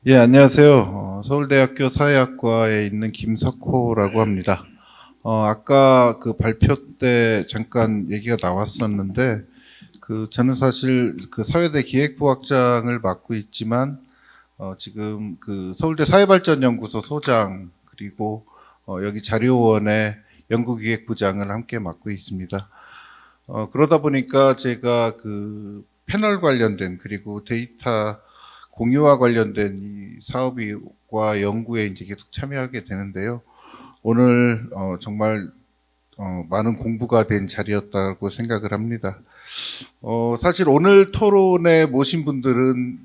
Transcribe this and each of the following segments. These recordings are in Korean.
예, 안녕하세요. 서울대학교 사회학과에 있는 김석호라고 합니다. 아까 그 발표 때 잠깐 얘기가 나왔었는데, 저는 사실 그 사회대 기획부학장을 맡고 있지만, 지금 그 서울대 사회발전연구소 소장, 그리고 여기 자료원의 연구기획부장을 함께 맡고 있습니다. 그러다 보니까 제가 그 패널 관련된, 그리고 데이터 공유와 관련된 이 사업과 연구에 이제 계속 참여하게 되는데요. 오늘 정말 많은 공부가 된 자리였다고 생각을 합니다. 사실 오늘 토론에 모신 분들은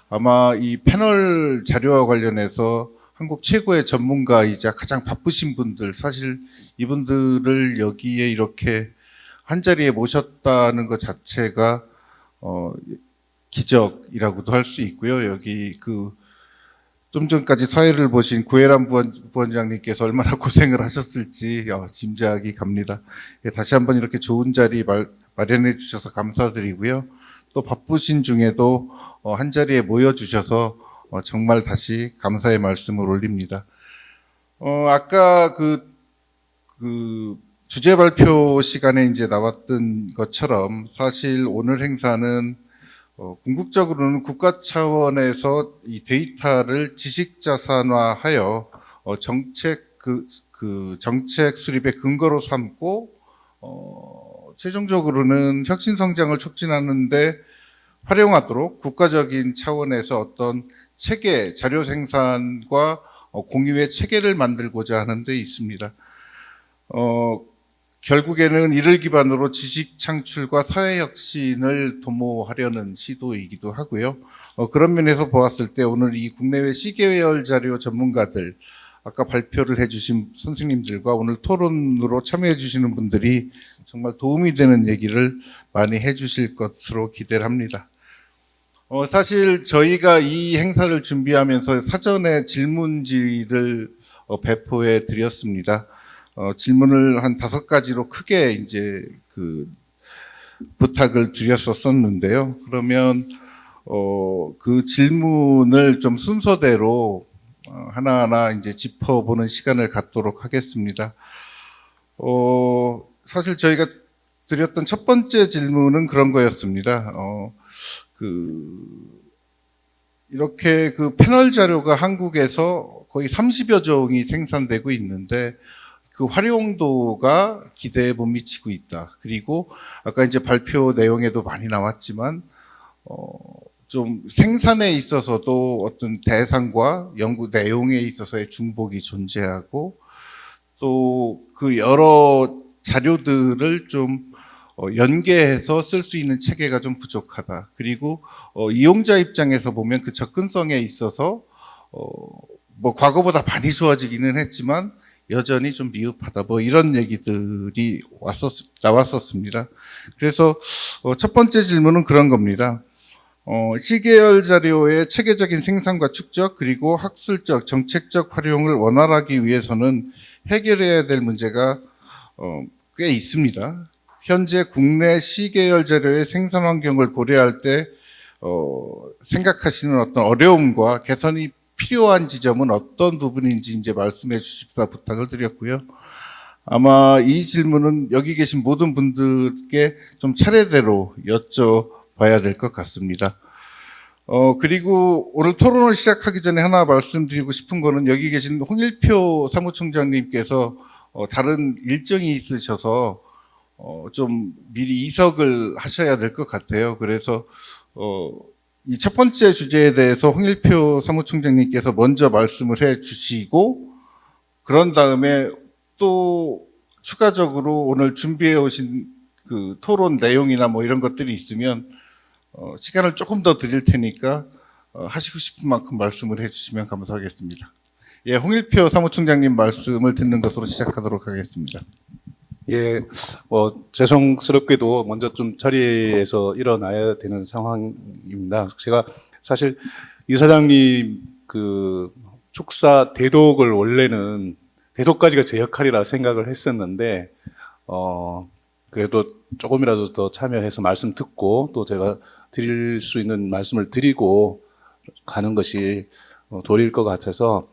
아마 이 패널 자료와 관련해서 한국 최고의 전문가이자 가장 바쁘신 분들, 사실 이분들을 여기에 이렇게 한 자리에 모셨다는 것 자체가 기적이라고도 할 수 있고요. 여기 좀 전까지 사회를 보신 구혜란 부원장님께서 얼마나 고생을 하셨을지 짐작이 갑니다. 다시 한번 이렇게 좋은 자리 마련해 주셔서 감사드리고요. 또 바쁘신 중에도 한 자리에 모여 주셔서 정말 다시 감사의 말씀을 올립니다. 아까 그 주제 발표 시간에 이제 나왔던 것처럼 사실 오늘 행사는 궁극적으로는 국가 차원에서 이 데이터를 지식자산화하여 정책 수립의 근거로 삼고 최종적으로는 혁신 성장을 촉진하는데 활용하도록 국가적인 차원에서 어떤 체계, 자료 생산과 공유의 체계를 만들고자 하는 데 있습니다. 결국에는 이를 기반으로 지식 창출과 사회 혁신을 도모하려는 시도이기도 하고요. 그런 면에서 보았을 때 오늘 이 국내외 시계열 자료 전문가들, 아까 발표를 해주신 선생님들과 오늘 토론으로 참여해 주시는 분들이 정말 도움이 되는 얘기를 많이 해주실 것으로 기대를 합니다. 사실 저희가 이 행사를 준비하면서 사전에 질문지를 배포해 드렸습니다. 질문을 한 5가지로 크게 이제 부탁을 드렸었는데요. 그러면 그 질문을 좀 순서대로 하나하나 이제 짚어보는 시간을 갖도록 하겠습니다. 사실 저희가 드렸던 첫 번째 질문은 그런 거였습니다. 이렇게 패널 자료가 한국에서 거의 30여 종이 생산되고 있는데 그 활용도가 기대에 못 미치고 있다. 그리고 아까 이제 발표 내용에도 많이 나왔지만 좀 생산에 있어서도 어떤 대상과 연구 내용에 있어서의 중복이 존재하고 또 그 여러 자료들을 좀 연계해서 쓸 수 있는 체계가 좀 부족하다. 그리고 이용자 입장에서 보면 그 접근성에 있어서 뭐 과거보다 많이 좋아지기는 했지만 여전히 좀 미흡하다. 뭐 이런 얘기들이 나왔었습니다. 그래서 첫 번째 질문은 그런 겁니다. 시계열 자료의 체계적인 생산과 축적 그리고 학술적, 정책적 활용을 원활하기 위해서는 해결해야 될 문제가 꽤 있습니다. 현재 국내 시계열 자료의 생산 환경을 고려할 때 생각하시는 어떤 어려움과 개선이 필요한 지점은 어떤 부분인지 이제 말씀해 주십사 부탁을 드렸고요. 아마 이 질문은 여기 계신 모든 분들께 좀 차례대로 여쭤봐야 될 것 같습니다. 그리고 오늘 토론을 시작하기 전에 하나 말씀드리고 싶은 거는 여기 계신 홍일표 사무총장님께서 다른 일정이 있으셔서 좀 미리 이석을 하셔야 될 것 같아요. 그래서 이 첫 번째 주제에 대해서 홍일표 사무총장님께서 먼저 말씀을 해 주시고 그런 다음에 또 추가적으로 오늘 준비해 오신 그 토론 내용이나 뭐 이런 것들이 있으면 시간을 조금 더 드릴 테니까 하시고 싶은 만큼 말씀을 해 주시면 감사하겠습니다. 예, 홍일표 사무총장님 말씀을 듣는 것으로 시작하도록 하겠습니다. 예, 죄송스럽게도 먼저 좀 자리에서 일어나야 되는 상황입니다. 제가 사실 이 사장님 축사 대독을 원래는 대독까지가 제 역할이라 생각을 했었는데, 그래도 조금이라도 더 참여해서 말씀 듣고 또 제가 드릴 수 있는 말씀을 드리고 가는 것이 도리일 것 같아서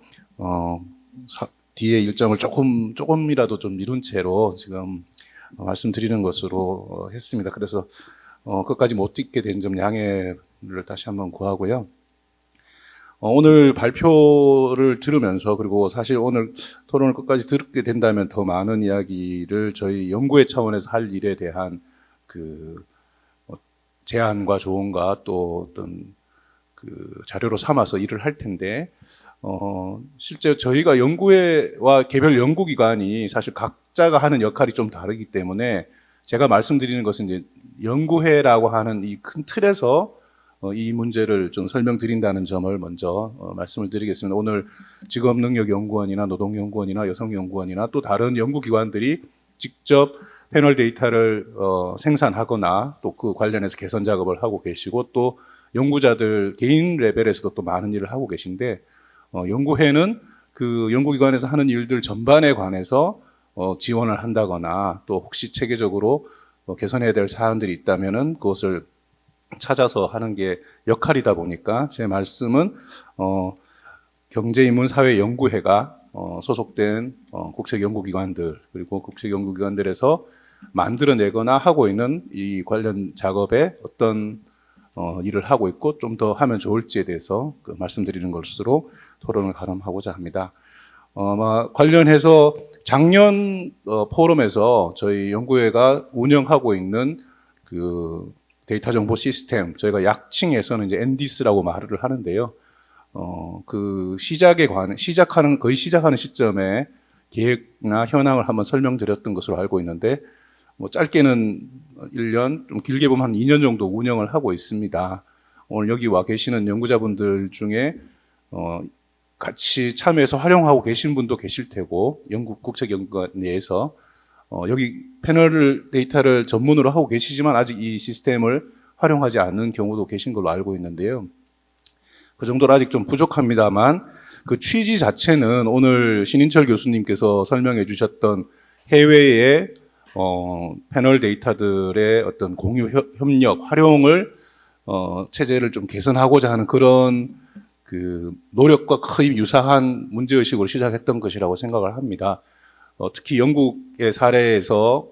뒤에 일정을 조금이라도 좀 미룬 채로 지금 말씀드리는 것으로 했습니다. 그래서 끝까지 못 듣게 된 점 양해를 다시 한번 구하고요. 오늘 발표를 들으면서, 그리고 사실 오늘 토론을 끝까지 듣게 된다면 더 많은 이야기를 저희 연구회 차원에서 할 일에 대한 제안과 조언과 또 어떤 자료로 삼아서 일을 할 텐데, 실제 저희가 연구회와 개별 연구기관이 사실 각자가 하는 역할이 좀 다르기 때문에 제가 말씀드리는 것은 이제 연구회라고 하는 이 큰 틀에서 이 문제를 좀 설명드린다는 점을 먼저 말씀을 드리겠습니다. 오늘 직업능력연구원이나 노동연구원이나 여성연구원이나 또 다른 연구기관들이 직접 패널 데이터를 생산하거나 또 그 관련해서 개선 작업을 하고 계시고, 또 연구자들 개인 레벨에서도 또 많은 일을 하고 계신데, 연구회는 그 연구기관에서 하는 일들 전반에 관해서 지원을 한다거나 또 혹시 체계적으로 개선해야 될 사안들이 있다면은 그것을 찾아서 하는 게 역할이다 보니까, 제 말씀은 경제인문사회연구회가 소속된 국책연구기관들, 그리고 국책연구기관들에서 만들어내거나 하고 있는 이 관련 작업에 어떤 일을 하고 있고 좀 더 하면 좋을지에 대해서 말씀드리는 것으로 토론을 가름하고자 합니다. 관련해서 작년 포럼에서 저희 연구회가 운영하고 있는 그 데이터 정보 시스템, 저희가 약칭해서는 이제 NDIS라고 말을 하는데요. 그 거의 시작하는 시점에 계획이나 현황을 한번 설명드렸던 것으로 알고 있는데, 짧게는 1년, 좀 길게 보면 한 2년 정도 운영을 하고 있습니다. 오늘 여기 와 계시는 연구자분들 중에 같이 참여해서 활용하고 계신 분도 계실 테고, 국책연구관 내에서 여기 패널 데이터를 전문으로 하고 계시지만 아직 이 시스템을 활용하지 않는 경우도 계신 걸로 알고 있는데요. 그 정도로 아직 좀 부족합니다만, 그 취지 자체는 오늘 신인철 교수님께서 설명해 주셨던 해외의 패널 데이터들의 어떤 공유 협력, 활용을 체제를 좀 개선하고자 하는 그런 그 노력과 거의 유사한 문제의식으로 시작했던 것이라고 생각을 합니다. 특히 영국의 사례에서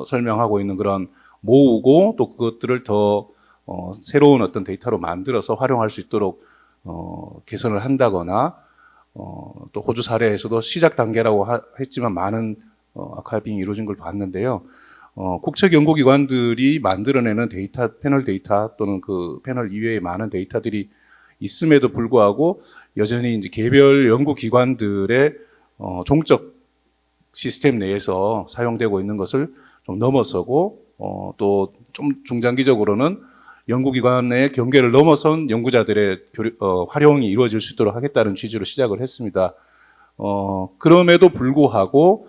설명하고 있는 그런 모으고 또 그것들을 더 새로운 어떤 데이터로 만들어서 활용할 수 있도록 개선을 한다거나, 또 호주 사례에서도 시작 단계라고 했지만 많은 아카이빙이 이루어진 걸 봤는데요. 국책 연구기관들이 만들어내는 데이터, 패널 데이터 또는 그 패널 이외의 많은 데이터들이 있음에도 불구하고 여전히 이제 개별 연구기관들의 종적 시스템 내에서 사용되고 있는 것을 좀 넘어서고, 또 좀 중장기적으로는 연구기관의 경계를 넘어선 연구자들의 활용이 이루어질 수 있도록 하겠다는 취지로 시작을 했습니다. 그럼에도 불구하고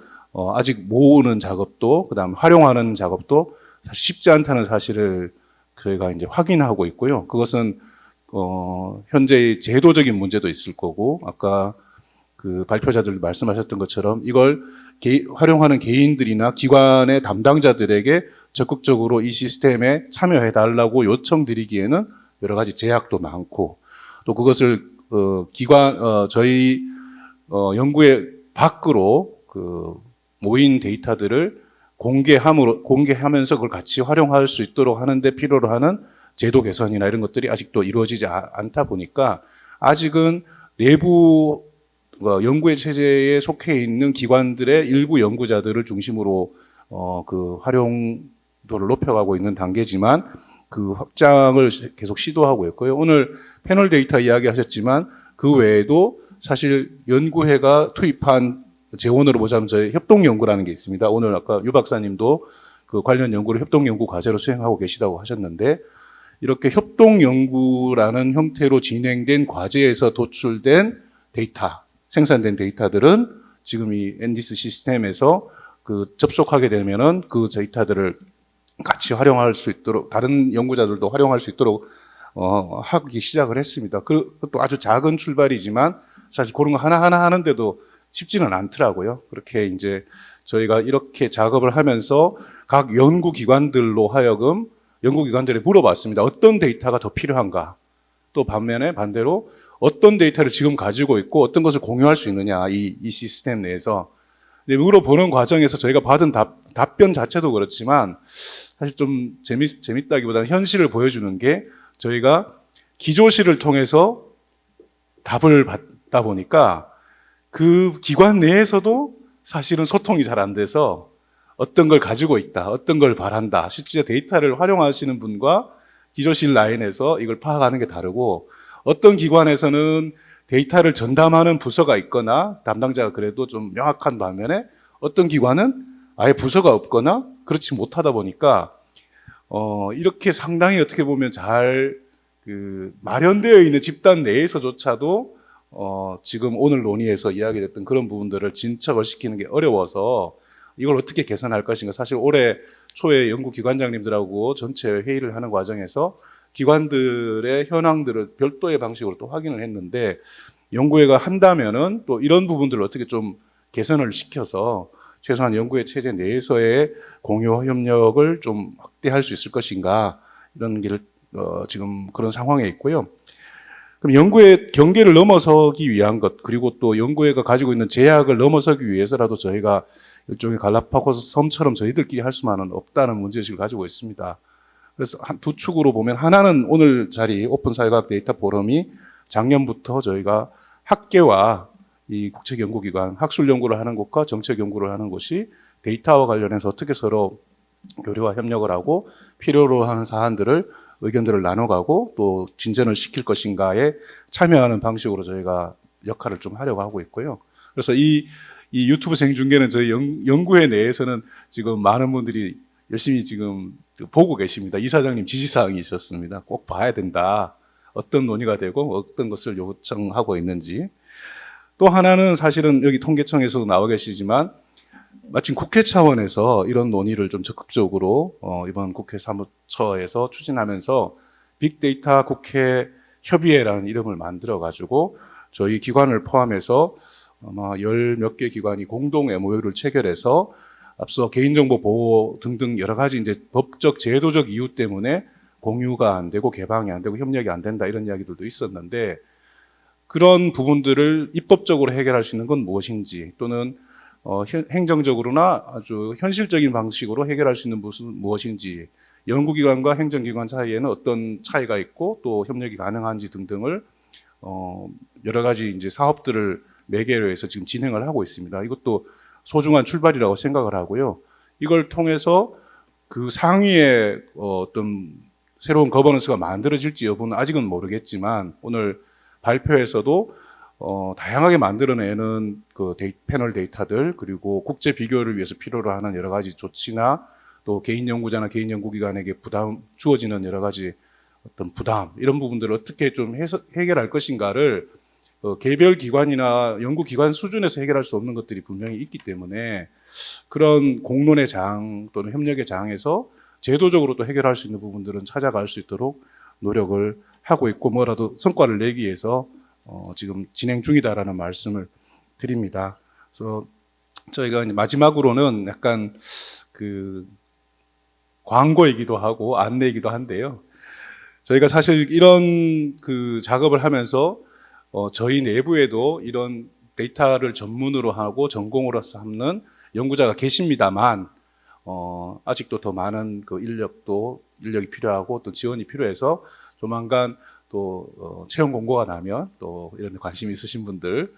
아직 모으는 작업도, 그다음 활용하는 작업도 사실 쉽지 않다는 사실을 저희가 이제 확인하고 있고요. 그것은 현재의 제도적인 문제도 있을 거고, 아까 그 발표자들 말씀하셨던 것처럼 이걸 활용하는 개인들이나 기관의 담당자들에게 적극적으로 이 시스템에 참여해 달라고 요청드리기에는 여러 가지 제약도 많고, 또 그것을 저희 연구의 밖으로 그 모인 데이터들을 공개하면서 그걸 같이 활용할 수 있도록 하는데 필요로 하는 제도 개선이나 이런 것들이 아직도 이루어지지 않다 보니까, 아직은 내부 연구의 체제에 속해 있는 기관들의 일부 연구자들을 중심으로 그 활용도를 높여가고 있는 단계지만, 그 확장을 계속 시도하고 있고요. 오늘 패널 데이터 이야기하셨지만 그 외에도 사실 연구회가 투입한 재원으로 보자면 저희 협동연구라는 게 있습니다. 오늘 아까 유 박사님도 그 관련 연구를 협동연구 과제로 수행하고 계시다고 하셨는데, 이렇게 협동연구라는 형태로 진행된 과제에서 도출된 데이터, 생산된 데이터들은 지금 이 NDIS 시스템에서 그 접속하게 되면은 그 데이터들을 같이 활용할 수 있도록, 다른 연구자들도 활용할 수 있도록 하기 시작을 했습니다. 그것도 아주 작은 출발이지만 사실 그런 거 하나하나 하는데도 쉽지는 않더라고요. 그렇게 이제 저희가 이렇게 작업을 하면서 각 연구기관들로 하여금 연구기관들에 물어봤습니다. 어떤 데이터가 더 필요한가? 또 반대로 어떤 데이터를 지금 가지고 있고 어떤 것을 공유할 수 있느냐, 이 시스템 내에서. 근데 물어보는 과정에서 저희가 받은 답변 자체도 그렇지만 사실 좀 재밌다기보다는 현실을 보여주는 게 저희가 기조실을 통해서 답을 받다 보니까 그 기관 내에서도 사실은 소통이 잘 안 돼서 어떤 걸 가지고 있다, 어떤 걸 바란다, 실제 데이터를 활용하시는 분과 기조실 라인에서 이걸 파악하는 게 다르고, 어떤 기관에서는 데이터를 전담하는 부서가 있거나 담당자가 그래도 좀 명확한 반면에 어떤 기관은 아예 부서가 없거나 그렇지 못하다 보니까 이렇게 상당히 어떻게 보면 잘 마련되어 있는 집단 내에서조차도 지금 오늘 논의에서 이야기됐던 그런 부분들을 진척을 시키는 게 어려워서 이걸 어떻게 개선할 것인가. 사실 올해 초에 연구기관장님들하고 전체 회의를 하는 과정에서 기관들의 현황들을 별도의 방식으로 또 확인을 했는데, 연구회가 한다면은 또 이런 부분들을 어떻게 좀 개선을 시켜서 최소한 연구회 체제 내에서의 공유 협력을 좀 확대할 수 있을 것인가, 이런 길을 지금 그런 상황에 있고요. 그럼 연구의 경계를 넘어서기 위한 것, 그리고 또 연구회가 가지고 있는 제약을 넘어서기 위해서라도 저희가 일종의 갈라파고스 섬처럼 저희들끼리 할 수만은 없다는 문제의식을 가지고 있습니다. 그래서 두 축으로 보면, 하나는 오늘 자리 오픈사회과학 데이터 포럼이 작년부터 저희가 학계와 이 국책연구기관, 학술연구를 하는 곳과 정책연구를 하는 곳이 데이터와 관련해서 어떻게 서로 교류와 협력을 하고 필요로 하는 사안들을 의견들을 나눠가고 또 진전을 시킬 것인가에 참여하는 방식으로 저희가 역할을 좀 하려고 하고 있고요. 그래서 이 유튜브 생중계는 저희 연구회 내에서는 지금 많은 분들이 열심히 지금 보고 계십니다. 이사장님 지시사항이셨습니다. 꼭 봐야 된다. 어떤 논의가 되고 어떤 것을 요청하고 있는지. 또 하나는 사실은 여기 통계청에서도 나와 계시지만 마침 국회 차원에서 이런 논의를 좀 적극적으로 이번 국회 사무처에서 추진하면서 빅데이터 국회 협의회라는 이름을 만들어 가지고 저희 기관을 포함해서 아마 10몇 개 기관이 공동 MOU를 체결해서 앞서 개인정보 보호 등등 여러 가지 이제 법적 제도적 이유 때문에 공유가 안 되고 개방이 안 되고 협력이 안 된다, 이런 이야기들도 있었는데, 그런 부분들을 입법적으로 해결할 수 있는 건 무엇인지, 또는 행정적으로나 아주 현실적인 방식으로 해결할 수 있는 무엇인지, 연구기관과 행정기관 사이에는 어떤 차이가 있고 또 협력이 가능한지 등등을 여러 가지 이제 사업들을 매개로 해서 지금 진행을 하고 있습니다. 이것도 소중한 출발이라고 생각을 하고요. 이걸 통해서 그 상위에 어떤 새로운 거버넌스가 만들어질지 여부는 아직은 모르겠지만, 오늘 발표에서도 다양하게 만들어내는 그 패널 데이터들, 그리고 국제 비교를 위해서 필요로 하는 여러 가지 조치나 또 개인 연구자나 개인 연구기관에게 주어지는 여러 가지 어떤 부담, 이런 부분들을 어떻게 좀 해결할 것인가를 개별 기관이나 연구기관 수준에서 해결할 수 없는 것들이 분명히 있기 때문에, 그런 공론의 장 또는 협력의 장에서 제도적으로 또 해결할 수 있는 부분들은 찾아갈 수 있도록 노력을 하고 있고, 뭐라도 성과를 내기 위해서 지금 진행 중이다라는 말씀을 드립니다. 그래서 저희가 이제 마지막으로는 약간 그 광고이기도 하고 안내이기도 한데요. 저희가 사실 이런 그 작업을 하면서 저희 내부에도 이런 데이터를 전문으로 하고 전공으로 삼는 연구자가 계십니다만, 아직도 더 많은 그 인력이 필요하고 또 지원이 필요해서 조만간 또 채용 공고가 나면 또 이런 데 관심 있으신 분들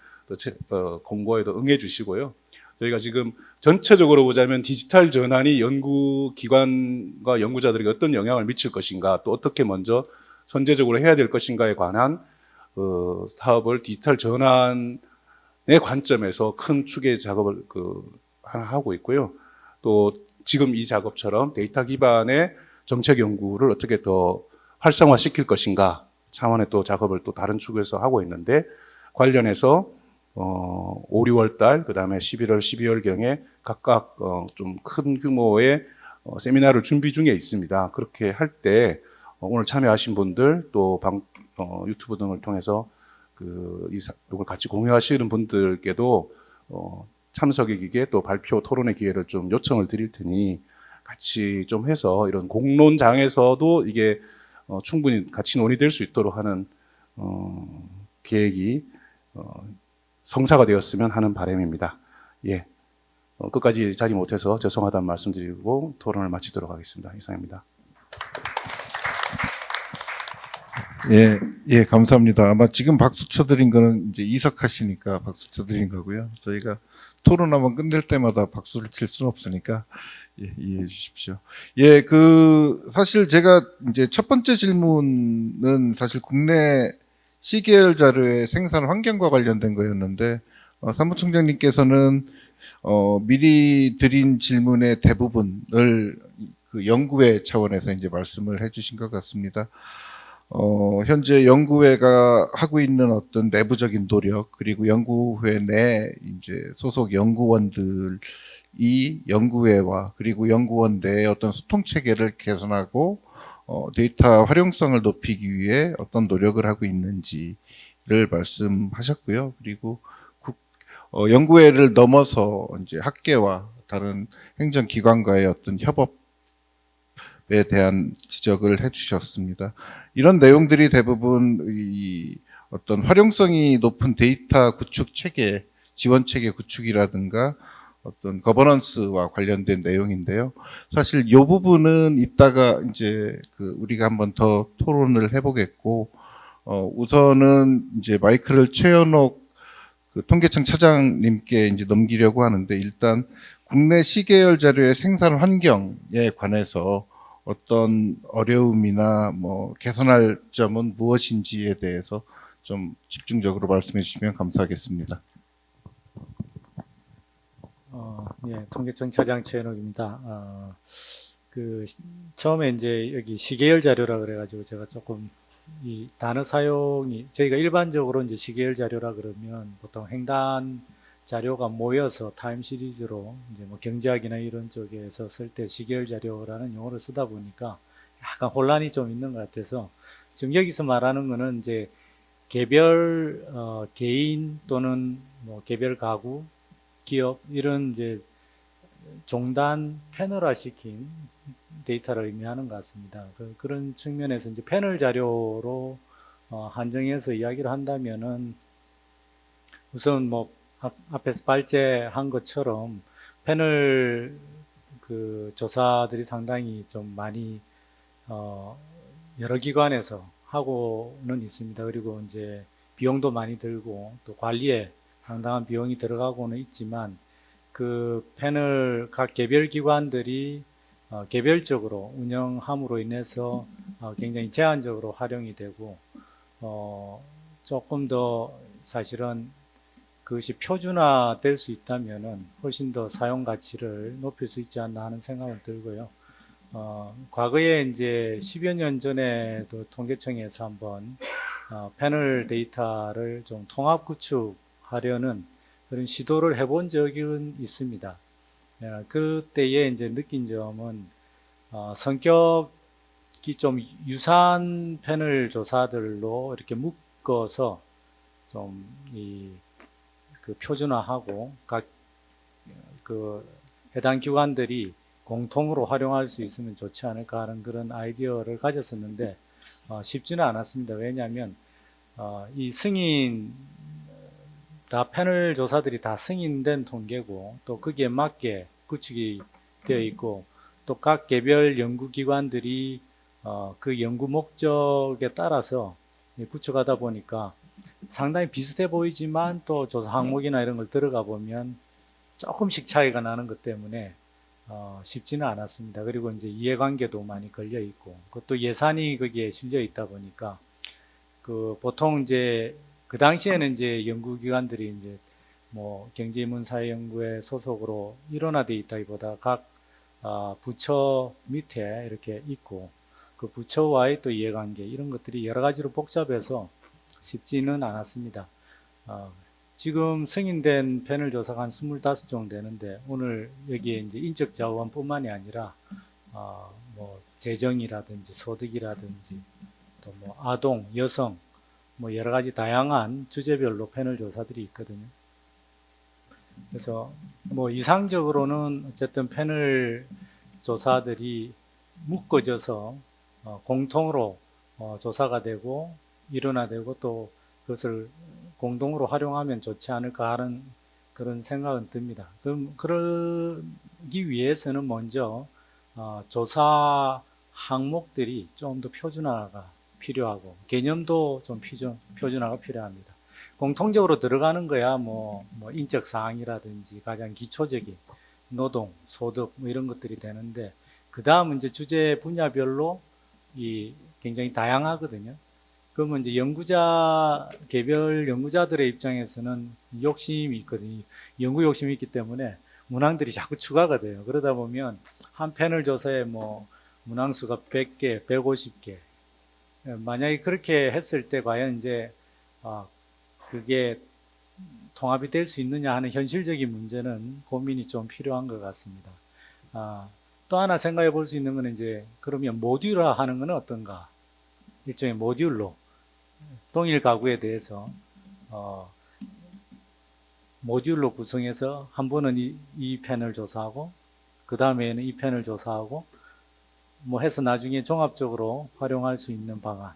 또 공고에도 응해 주시고요. 저희가 지금 전체적으로 보자면 디지털 전환이 연구기관과 연구자들에게 어떤 영향을 미칠 것인가, 또 어떻게 먼저 선제적으로 해야 될 것인가에 관한 사업을 디지털 전환의 관점에서 큰 축의 작업을 하나 하고 있고요. 또 지금 이 작업처럼 데이터 기반의 정책 연구를 어떻게 더 활성화시킬 것인가 차원의 또 작업을 또 다른 축에서 하고 있는데, 관련해서 5, 6월 달, 그 다음에 11월, 12월경에 각각 좀 큰 규모의 세미나를 준비 중에 있습니다. 그렇게 할 때 오늘 참여하신 분들, 또 유튜브 등을 통해서 이걸 같이 공유하시는 분들께도 참석의 기회, 또 발표 토론의 기회를 좀 요청을 드릴 테니 같이 좀 해서 이런 공론장에서도 이게 충분히 같이 논의될 수 있도록 하는 계획이 성사가 되었으면 하는 바람입니다. 예, 끝까지 자리 못해서 죄송하다는 말씀드리고 토론을 마치도록 하겠습니다. 이상입니다. 예, 예, 감사합니다. 아마 지금 박수 쳐드린 거는 이제 이석하시니까 박수 쳐드린 거고요. 저희가 토론 한번 끝낼 때마다 박수를 칠 수는 없으니까 예, 이해해 주십시오. 예, 사실 제가 이제 첫 번째 질문은 사실 국내 C계열 자료의 생산 환경과 관련된 거였는데, 사무총장님께서는, 미리 드린 질문의 대부분을 그 연구회 차원에서 이제 말씀을 해 주신 것 같습니다. 현재 연구회가 하고 있는 어떤 내부적인 노력, 그리고 연구회 내 이제 소속 연구원들이 연구회와 그리고 연구원 내의 어떤 소통 체계를 개선하고 데이터 활용성을 높이기 위해 어떤 노력을 하고 있는지를 말씀하셨고요. 그리고 연구회를 넘어서 이제 학계와 다른 행정기관과의 어떤 협업에 대한 지적을 해주셨습니다. 이런 내용들이 대부분 이 어떤 활용성이 높은 데이터 구축 체계, 지원 체계 구축이라든가 어떤 거버넌스와 관련된 내용인데요. 사실 이 부분은 이따가 이제 우리가 한번 더 토론을 해보겠고, 우선은 이제 마이크를 최현옥 통계청 차장님께 이제 넘기려고 하는데, 일단 국내 C계열 자료의 생산 환경에 관해서 어떤 어려움이나 뭐 개선할 점은 무엇인지에 대해서 좀 집중적으로 말씀해 주시면 감사하겠습니다. 예, 통계청 차장 최현옥입니다. 처음에 이제 여기 시계열 자료라 그래가지고 제가 조금 이 단어 사용이 저희가 일반적으로 이제 시계열 자료라 그러면 보통 횡단 자료가 모여서 타임 시리즈로 이제 뭐 경제학이나 이런 쪽에서 쓸 때 시계열 자료라는 용어를 쓰다 보니까 약간 혼란이 좀 있는 것 같아서 지금 여기서 말하는 거는 이제 개별 개인 또는 뭐 개별 가구 기업 이런 이제 종단 패널화 시킨 데이터를 의미하는 것 같습니다. 그런 측면에서 이제 패널 자료로 한정해서 이야기를 한다면은 우선 뭐 앞에서 발제한 것처럼 패널 조사들이 상당히 좀 많이 여러 기관에서 하고는 있습니다. 그리고 이제 비용도 많이 들고 또 관리에 상당한 비용이 들어가고는 있지만 그 패널 각 개별 기관들이 개별적으로 운영함으로 인해서 굉장히 제한적으로 활용이 되고 조금 더 사실은 그것이 표준화될 수 있다면은 훨씬 더 사용 가치를 높일 수 있지 않나 하는 생각은 들고요. 과거에 이제 10여 년 전에도 통계청에서 한번 패널 데이터를 좀 통합 구축하려는 그런 시도를 해본 적은 있습니다. 그때에 이제 느낀 점은 성격이 좀 유사한 패널 조사들로 이렇게 묶어서 좀 표준화하고 각 해당 기관들이 공통으로 활용할 수 있으면 좋지 않을까 하는 그런 아이디어를 가졌었는데 쉽지는 않았습니다. 왜냐하면 이 승인 다 패널 조사들이 다 승인된 통계고 또 거기에 맞게 구축이 되어 있고 또 각 개별 연구기관들이 그 연구 목적에 따라서 구축하다 보니까 상당히 비슷해 보이지만 또 조사 항목이나 이런 걸 들어가 보면 조금씩 차이가 나는 것 때문에 쉽지는 않았습니다. 그리고 이제 이해관계도 많이 걸려 있고 그것도 예산이 거기에 실려 있다 보니까 보통 이제 그 당시에는 이제 연구기관들이 이제 뭐 경제인문사회연구회 소속으로 일원화되어 있다기보다 각 부처 밑에 이렇게 있고 그 부처와의 또 이해관계 이런 것들이 여러 가지로 복잡해서 쉽지는 않았습니다. 지금 승인된 패널 조사가 한 25종 되는데 오늘 여기에 이제 인적 자원뿐만이 아니라 뭐 재정이라든지 소득이라든지 또 뭐 아동, 여성 뭐 여러 가지 다양한 주제별로 패널 조사들이 있거든요. 그래서 뭐 이상적으로는 어쨌든 패널 조사들이 묶어져서 공통으로 조사가 되고 일원화되고 또 그것을 공동으로 활용하면 좋지 않을까 하는 그런 생각은 듭니다. 그러기 위해서는 먼저 조사 항목들이 좀 더 표준화가 필요하고 개념도 좀 표준화가 필요합니다. 공통적으로 들어가는 거야 뭐 인적 사항이라든지 가장 기초적인 노동, 소득 뭐 이런 것들이 되는데 그 다음 이제 주제 분야별로 굉장히 다양하거든요. 그러면 이제 개별 연구자들의 입장에서는 욕심이 있거든요. 연구 욕심이 있기 때문에 문항들이 자꾸 추가가 돼요. 그러다 보면 한 패널 조사에 뭐 문항수가 100개, 150개. 만약에 그렇게 했을 때 과연 이제 그게 통합이 될 수 있느냐 하는 현실적인 문제는 고민이 좀 필요한 것 같습니다. 또 하나 생각해 볼 수 있는 건 이제 그러면 모듈화 하는 건 어떤가? 일종의 모듈로 동일 가구에 대해서 모듈로 구성해서 한 번은 이 펜을 조사하고 그 다음에는 이 펜을 조사하고 뭐 해서 나중에 종합적으로 활용할 수 있는 방안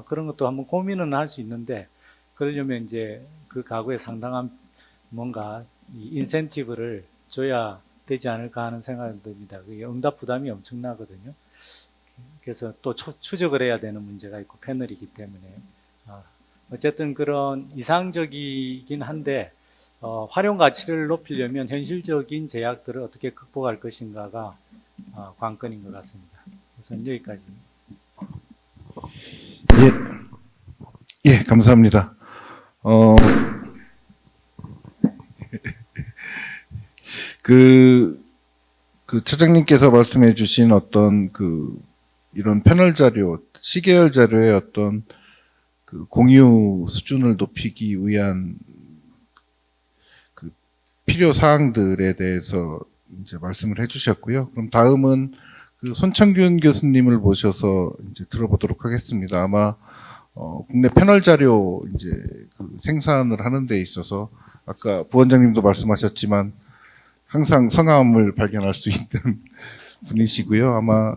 그런 것도 한번 고민은 할 수 있는데 그러려면 이제 그 가구에 상당한 뭔가 인센티브를 줘야 되지 않을까 하는 생각이 듭니다. 그게 응답 부담이 엄청나거든요. 그래서 또 추적을 해야 되는 문제가 있고 패널이기 때문에 어쨌든 그런 이상적이긴 한데 활용 가치를 높이려면 현실적인 제약들을 어떻게 극복할 것인가가 관건인 것 같습니다. 우선 여기까지입니다. 예, 감사합니다. 그 차장님께서 말씀해 주신 어떤 이런 패널 자료, 시계열 자료의 어떤 공유 수준을 높이기 위한 필요 사항들에 대해서 이제 말씀을 해주셨고요. 그럼 다음은 손창균 교수님을 모셔서 이제 들어보도록 하겠습니다. 아마 국내 패널 자료 이제 생산을 하는 데 있어서 아까 부원장님도 말씀하셨지만 항상 성함을 발견할 수 있는 분이시고요. 아마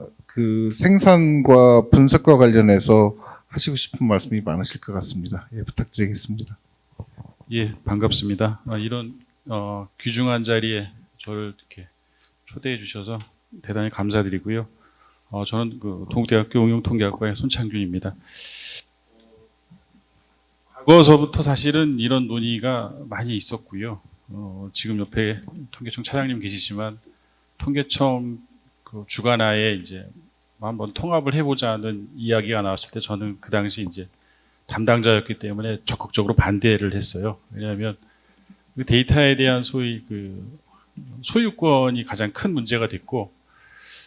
생산과 분석과 관련해서 하시고 싶은 말씀이 많으실 것 같습니다. 예, 부탁드리겠습니다. 예, 반갑습니다. 이런 귀중한 자리에 저를 이렇게 초대해 주셔서 대단히 감사드리고요. 저는 동국대학교 응용통계학과의 손창균입니다. 과거서부터 사실은 이런 논의가 많이 있었고요. 지금 옆에 통계청 차장님 계시지만 통계청 주관하에 이제 한번 통합을 해보자는 이야기가 나왔을 때 저는 그 당시 이제 담당자였기 때문에 적극적으로 반대를 했어요. 왜냐하면 그 데이터에 대한 소위 소유권이 가장 큰 문제가 됐고,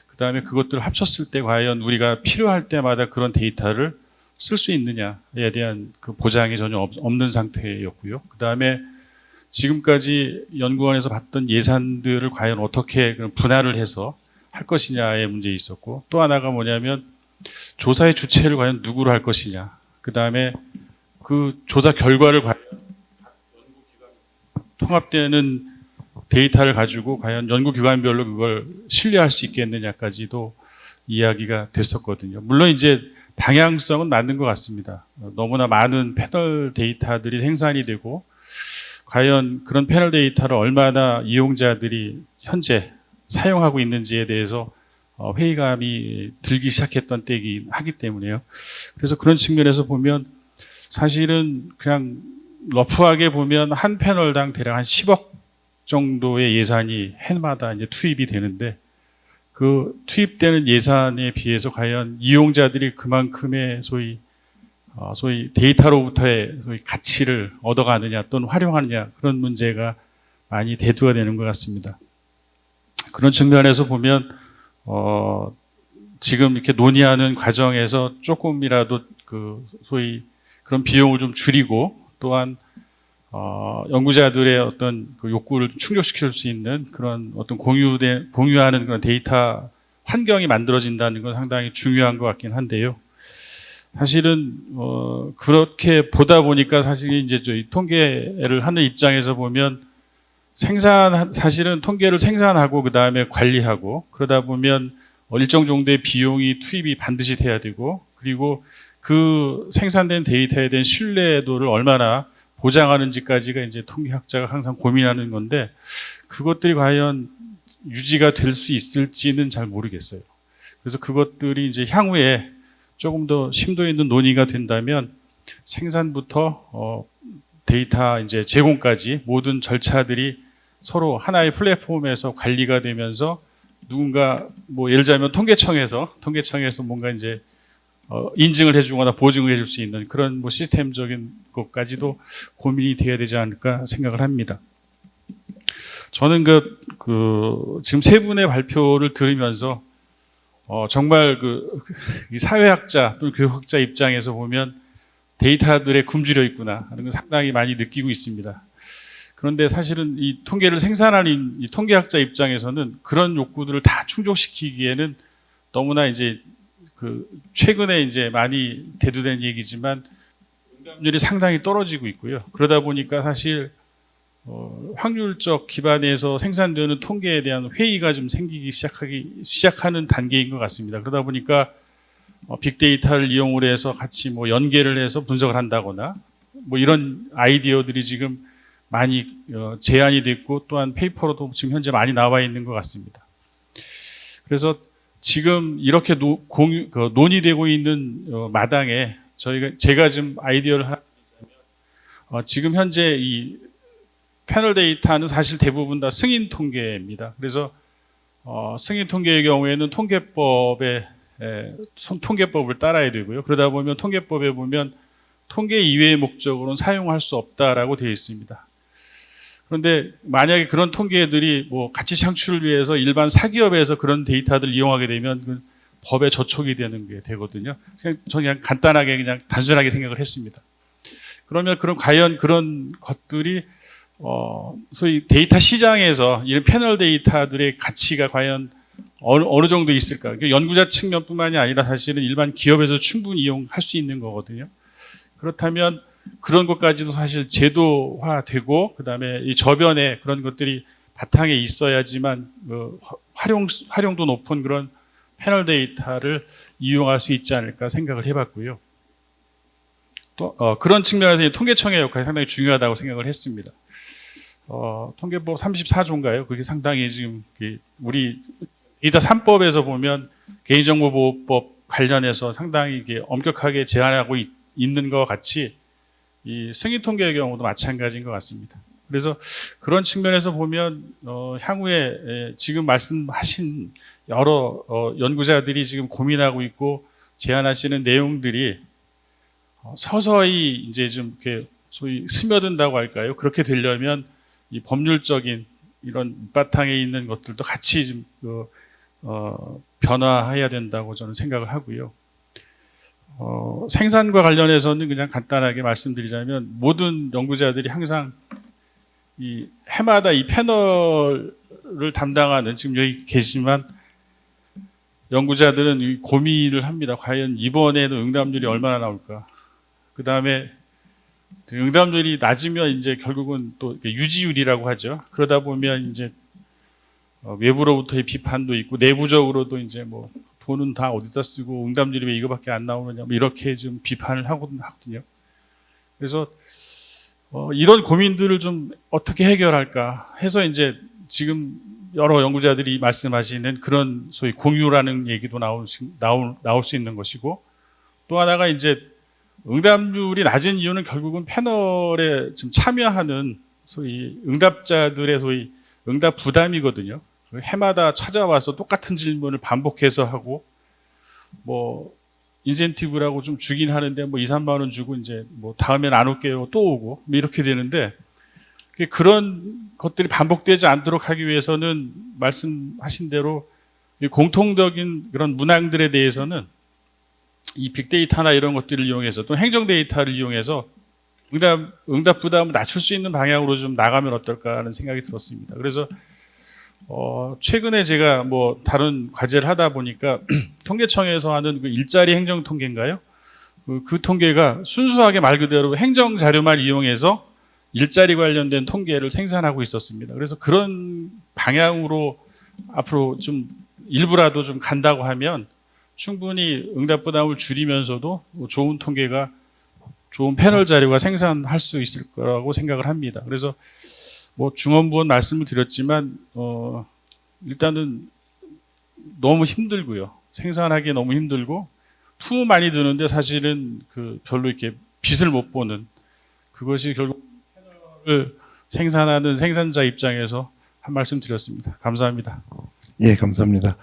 그 다음에 그것들을 합쳤을 때 과연 우리가 필요할 때마다 그런 데이터를 쓸 수 있느냐에 대한 보장이 전혀 없는 상태였고요. 그 다음에 지금까지 연구원에서 받던 예산들을 과연 어떻게 분할을 해서 할 것이냐의 문제 있었고, 또 하나가 뭐냐면 조사의 주체를 과연 누구로 할 것이냐. 그 다음에 그 조사 결과를 과연 통합되는 데이터를 가지고 과연 연구기관별로 그걸 신뢰할 수 있겠느냐까지도 이야기가 됐었거든요. 물론 이제 방향성은 맞는 것 같습니다. 너무나 많은 패널 데이터들이 생산이 되고 과연 그런 패널 데이터를 얼마나 이용자들이 현재 사용하고 있는지에 대해서 회의감이 들기 시작했던 때이긴 하기 때문에요. 그래서 그런 측면에서 보면 사실은 그냥 러프하게 보면 한 패널당 대략 한 10억 정도의 예산이 해마다 이제 투입이 되는데 그 투입되는 예산에 비해서 과연 이용자들이 그만큼의 소위 데이터로부터의 소위 가치를 얻어가느냐 또는 활용하느냐 그런 문제가 많이 대두가 되는 것 같습니다. 그런 측면에서 보면 지금 이렇게 논의하는 과정에서 조금이라도 소위 그런 비용을 좀 줄이고 또한 연구자들의 어떤 욕구를 충족시킬 수 있는 그런 어떤 공유하는 그런 데이터 환경이 만들어진다는 건 상당히 중요한 것 같긴 한데요. 사실은 그렇게 보다 보니까 사실 이제 저희 통계를 하는 입장에서 보면 사실은 통계를 생산하고 그 다음에 관리하고 그러다 보면 일정 정도의 비용이 투입이 반드시 돼야 되고 그리고 그 생산된 데이터에 대한 신뢰도를 얼마나 보장하는지까지가 이제 통계학자가 항상 고민하는 건데 그것들이 과연 유지가 될 수 있을지는 잘 모르겠어요. 그래서 그것들이 이제 향후에 조금 더 심도 있는 논의가 된다면 생산부터 데이터 이제 제공까지 모든 절차들이 서로 하나의 플랫폼에서 관리가 되면서 누군가 뭐 예를 들자면 통계청에서 뭔가 이제 인증을 해주거나 보증을 해줄 수 있는 그런 뭐 시스템적인 것까지도 고민이 돼야 되지 않을까 생각을 합니다. 저는 지금 세 분의 발표를 들으면서 정말 이 사회학자 또는 교육학자 입장에서 보면 데이터들에 굶주려 있구나 하는 걸 상당히 많이 느끼고 있습니다. 그런데 사실은 이 통계를 생산하는 이 통계학자 입장에서는 그런 욕구들을 다 충족시키기에는 너무나 이제 최근에 이제 많이 대두된 얘기지만 응답률이 상당히 떨어지고 있고요. 그러다 보니까 사실 확률적 기반에서 생산되는 통계에 대한 회의가 좀 생기기 시작하는 단계인 것 같습니다. 그러다 보니까 빅데이터를 이용을 해서 같이 뭐 연계를 해서 분석을 한다거나 뭐 이런 아이디어들이 지금 많이 제안이 됐고 또한 페이퍼로도 지금 현재 많이 나와 있는 것 같습니다. 그래서 지금 이렇게 논의되고 있는 마당에 제가 지금 아이디어를 하나 드리자면 지금 현재 이 패널 데이터는 사실 대부분 다 승인 통계입니다. 그래서 승인 통계의 경우에는 통계법을 따라야 되고요. 그러다 보면 통계법에 보면 통계 이외의 목적으로는 사용할 수 없다라고 되어 있습니다. 그런데 만약에 그런 통계들이 뭐 가치 창출을 위해서 일반 사기업에서 그런 데이터들을 이용하게 되면 그 법에 저촉이 되는 게 되거든요. 저는 그냥 간단하게 그냥 단순하게 생각을 했습니다. 그러면 과연 그런 것들이 소위 데이터 시장에서 이런 패널 데이터들의 가치가 과연 어느 정도 있을까? 연구자 측면뿐만이 아니라 사실은 일반 기업에서 충분히 이용할 수 있는 거거든요. 그렇다면 그런 것까지도 사실 제도화되고 그다음에 이 저변에 그런 것들이 바탕에 있어야지만 활용도 높은 그런 패널 데이터를 이용할 수 있지 않을까 생각을 해봤고요. 또 그런 측면에서 통계청의 역할이 상당히 중요하다고 생각을 했습니다. 통계법 34조인가요? 그게 상당히 지금 우리 데이터 3법에서 보면 개인정보보호법 관련해서 상당히 이게 엄격하게 제한하고 있는 것 같이 이 승인 통계의 경우도 마찬가지인 것 같습니다. 그래서 그런 측면에서 보면 향후에 지금 말씀하신 여러 연구자들이 지금 고민하고 있고 제안하시는 내용들이 서서히 이제 좀 이렇게 소위 스며든다고 할까요? 그렇게 되려면 이 법률적인 이런 바탕에 있는 것들도 같이 좀 변화해야 된다고 저는 생각을 하고요. 생산과 관련해서는 그냥 간단하게 말씀드리자면 모든 연구자들이 항상 이 해마다 이 패널을 담당하는 지금 여기 계시지만 연구자들은 이 고민을 합니다. 과연 이번에는 응답률이 얼마나 나올까? 그 다음에 응답률이 낮으면 이제 결국은 또 유지율이라고 하죠. 그러다 보면 이제 외부로부터의 비판도 있고 내부적으로도 이제 뭐 돈은 다 어디다 쓰고 응답률이 왜 이거밖에 안 나오느냐 뭐 이렇게 좀 비판을 하거든요. 그래서 이런 고민들을 좀 어떻게 해결할까 해서 이제 지금 여러 연구자들이 말씀하시는 그런 소위 공유라는 얘기도 나올 수 있는 것이고 또 하나가 이제 응답률이 낮은 이유는 결국은 패널에 좀 참여하는 소위 응답자들의 소위 응답 부담이거든요. 해마다 찾아와서 똑같은 질문을 반복해서 하고 뭐 인센티브라고 좀 주긴 하는데 뭐 2, 3만 원 주고 이제 뭐 다음엔 안 올게요 또 오고 뭐 이렇게 되는데 그런 것들이 반복되지 않도록 하기 위해서는 말씀하신 대로 공통적인 그런 문항들에 대해서는 이 빅데이터나 이런 것들을 이용해서 또 행정 데이터를 이용해서 응답 부담을 낮출 수 있는 방향으로 좀 나가면 어떨까 하는 생각이 들었습니다. 그래서 최근에 제가 뭐 다른 과제를 하다 보니까 통계청에서 하는 그 일자리 행정 통계인가요? 그 통계가 순수하게 말 그대로 행정 자료만 이용해서 일자리 관련된 통계를 생산하고 있었습니다. 그래서 그런 방향으로 앞으로 좀 일부라도 좀 간다고 하면 충분히 응답 부담을 줄이면서도 좋은 통계가 좋은 패널 자료가 생산할 수 있을 거라고 생각을 합니다. 그래서 뭐 중원부원 말씀을 드렸지만 일단은 너무 힘들고요. 생산하기 너무 힘들고 투 많이 드는데 사실은 그 별로 이렇게 빛을 못 보는 그것이 결국 패널을 생산하는 생산자 입장에서 한 말씀 드렸습니다. 감사합니다. 예, 감사합니다.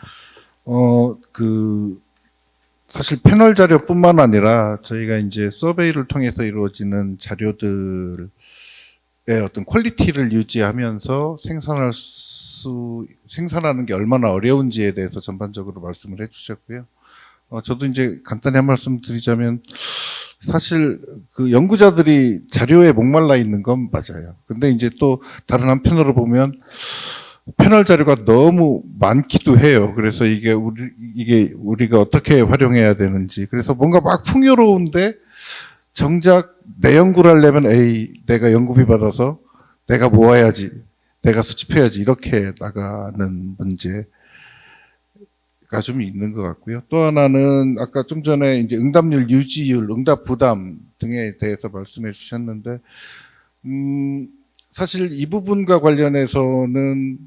사실 패널 자료뿐만 아니라 저희가 이제 서베이를 통해서 이루어지는 자료들의 어떤 퀄리티를 유지하면서 생산하는 게 얼마나 어려운지에 대해서 전반적으로 말씀을 해주셨고요. 저도 이제 간단히 한 말씀 드리자면 사실 그 연구자들이 자료에 목말라 있는 건 맞아요. 근데 이제 또 다른 한편으로 보면 패널 자료가 너무 많기도 해요. 그래서 이게 우리가 어떻게 활용해야 되는지. 그래서 뭔가 막 풍요로운데 정작 내 연구를 하려면 내가 연구비 받아서 내가 모아야지, 내가 수집해야지 이렇게 나가는 문제가 좀 있는 것 같고요. 또 하나는 아까 좀 전에 이제 응답률 유지율, 응답 부담 등에 대해서 말씀해 주셨는데 사실 이 부분과 관련해서는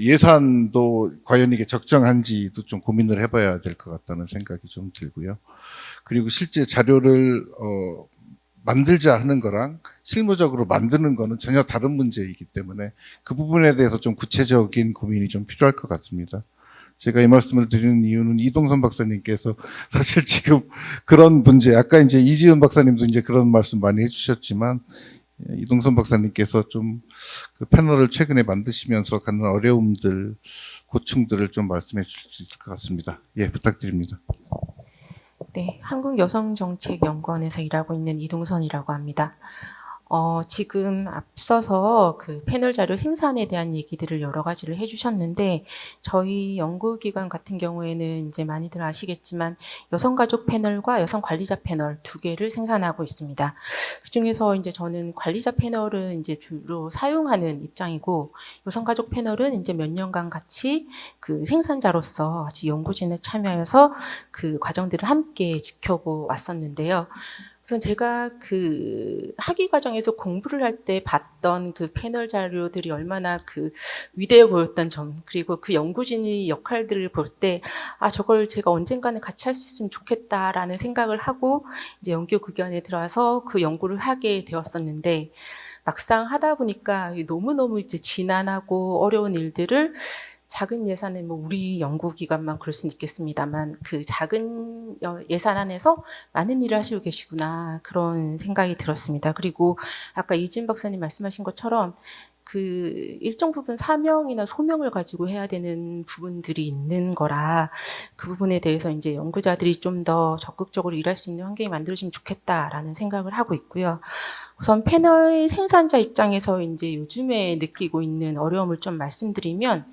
예산도 과연 이게 적정한지도 좀 고민을 해봐야 될 것 같다는 생각이 좀 들고요. 그리고 실제 자료를 만들자 하는 거랑 실무적으로 만드는 거는 전혀 다른 문제이기 때문에 그 부분에 대해서 좀 구체적인 고민이 좀 필요할 것 같습니다. 제가 이 말씀을 드리는 이유는 이동선 박사님께서 사실 지금 그런 문제, 아까 이제 이지은 박사님도 이제 그런 말씀 많이 해주셨지만 이동선 박사님께서 좀 그 패널을 최근에 만드시면서 갖는 어려움들, 고충들을 좀 말씀해 주실 수 있을 것 같습니다. 예, 부탁드립니다. 네, 한국여성정책연구원에서 일하고 있는 이동선이라고 합니다. 지금 앞서서 그 패널 자료 생산에 대한 얘기들을 여러 가지를 해주셨는데, 저희 연구기관 같은 경우에는 이제 많이들 아시겠지만, 여성가족 패널과 여성관리자 패널 두 개를 생산하고 있습니다. 그 중에서 이제 저는 관리자 패널은 이제 주로 사용하는 입장이고, 여성가족 패널은 이제 몇 년간 같이 그 생산자로서 같이 연구진에 참여해서 그 과정들을 함께 지켜보 왔었는데요. 우선 제가 그 학위 과정에서 공부를 할 때 봤던 그 패널 자료들이 얼마나 그 위대해 보였던 점, 그리고 그 연구진의 역할들을 볼 때, 저걸 제가 언젠가는 같이 할 수 있으면 좋겠다라는 생각을 하고 이제 연구기관에 들어와서 그 연구를 하게 되었었는데, 막상 하다 보니까 너무너무 이제 지난하고 어려운 일들을 작은 예산에 뭐 우리 연구기관만 그럴 수는 있겠습니다만 그 작은 예산 안에서 많은 일을 하시고 계시구나 그런 생각이 들었습니다. 그리고 아까 이진 박사님 말씀하신 것처럼 그 일정 부분 사명이나 소명을 가지고 해야 되는 부분들이 있는 거라 그 부분에 대해서 이제 연구자들이 좀 더 적극적으로 일할 수 있는 환경이 만들어지면 좋겠다라는 생각을 하고 있고요. 우선 패널 생산자 입장에서 이제 요즘에 느끼고 있는 어려움을 좀 말씀드리면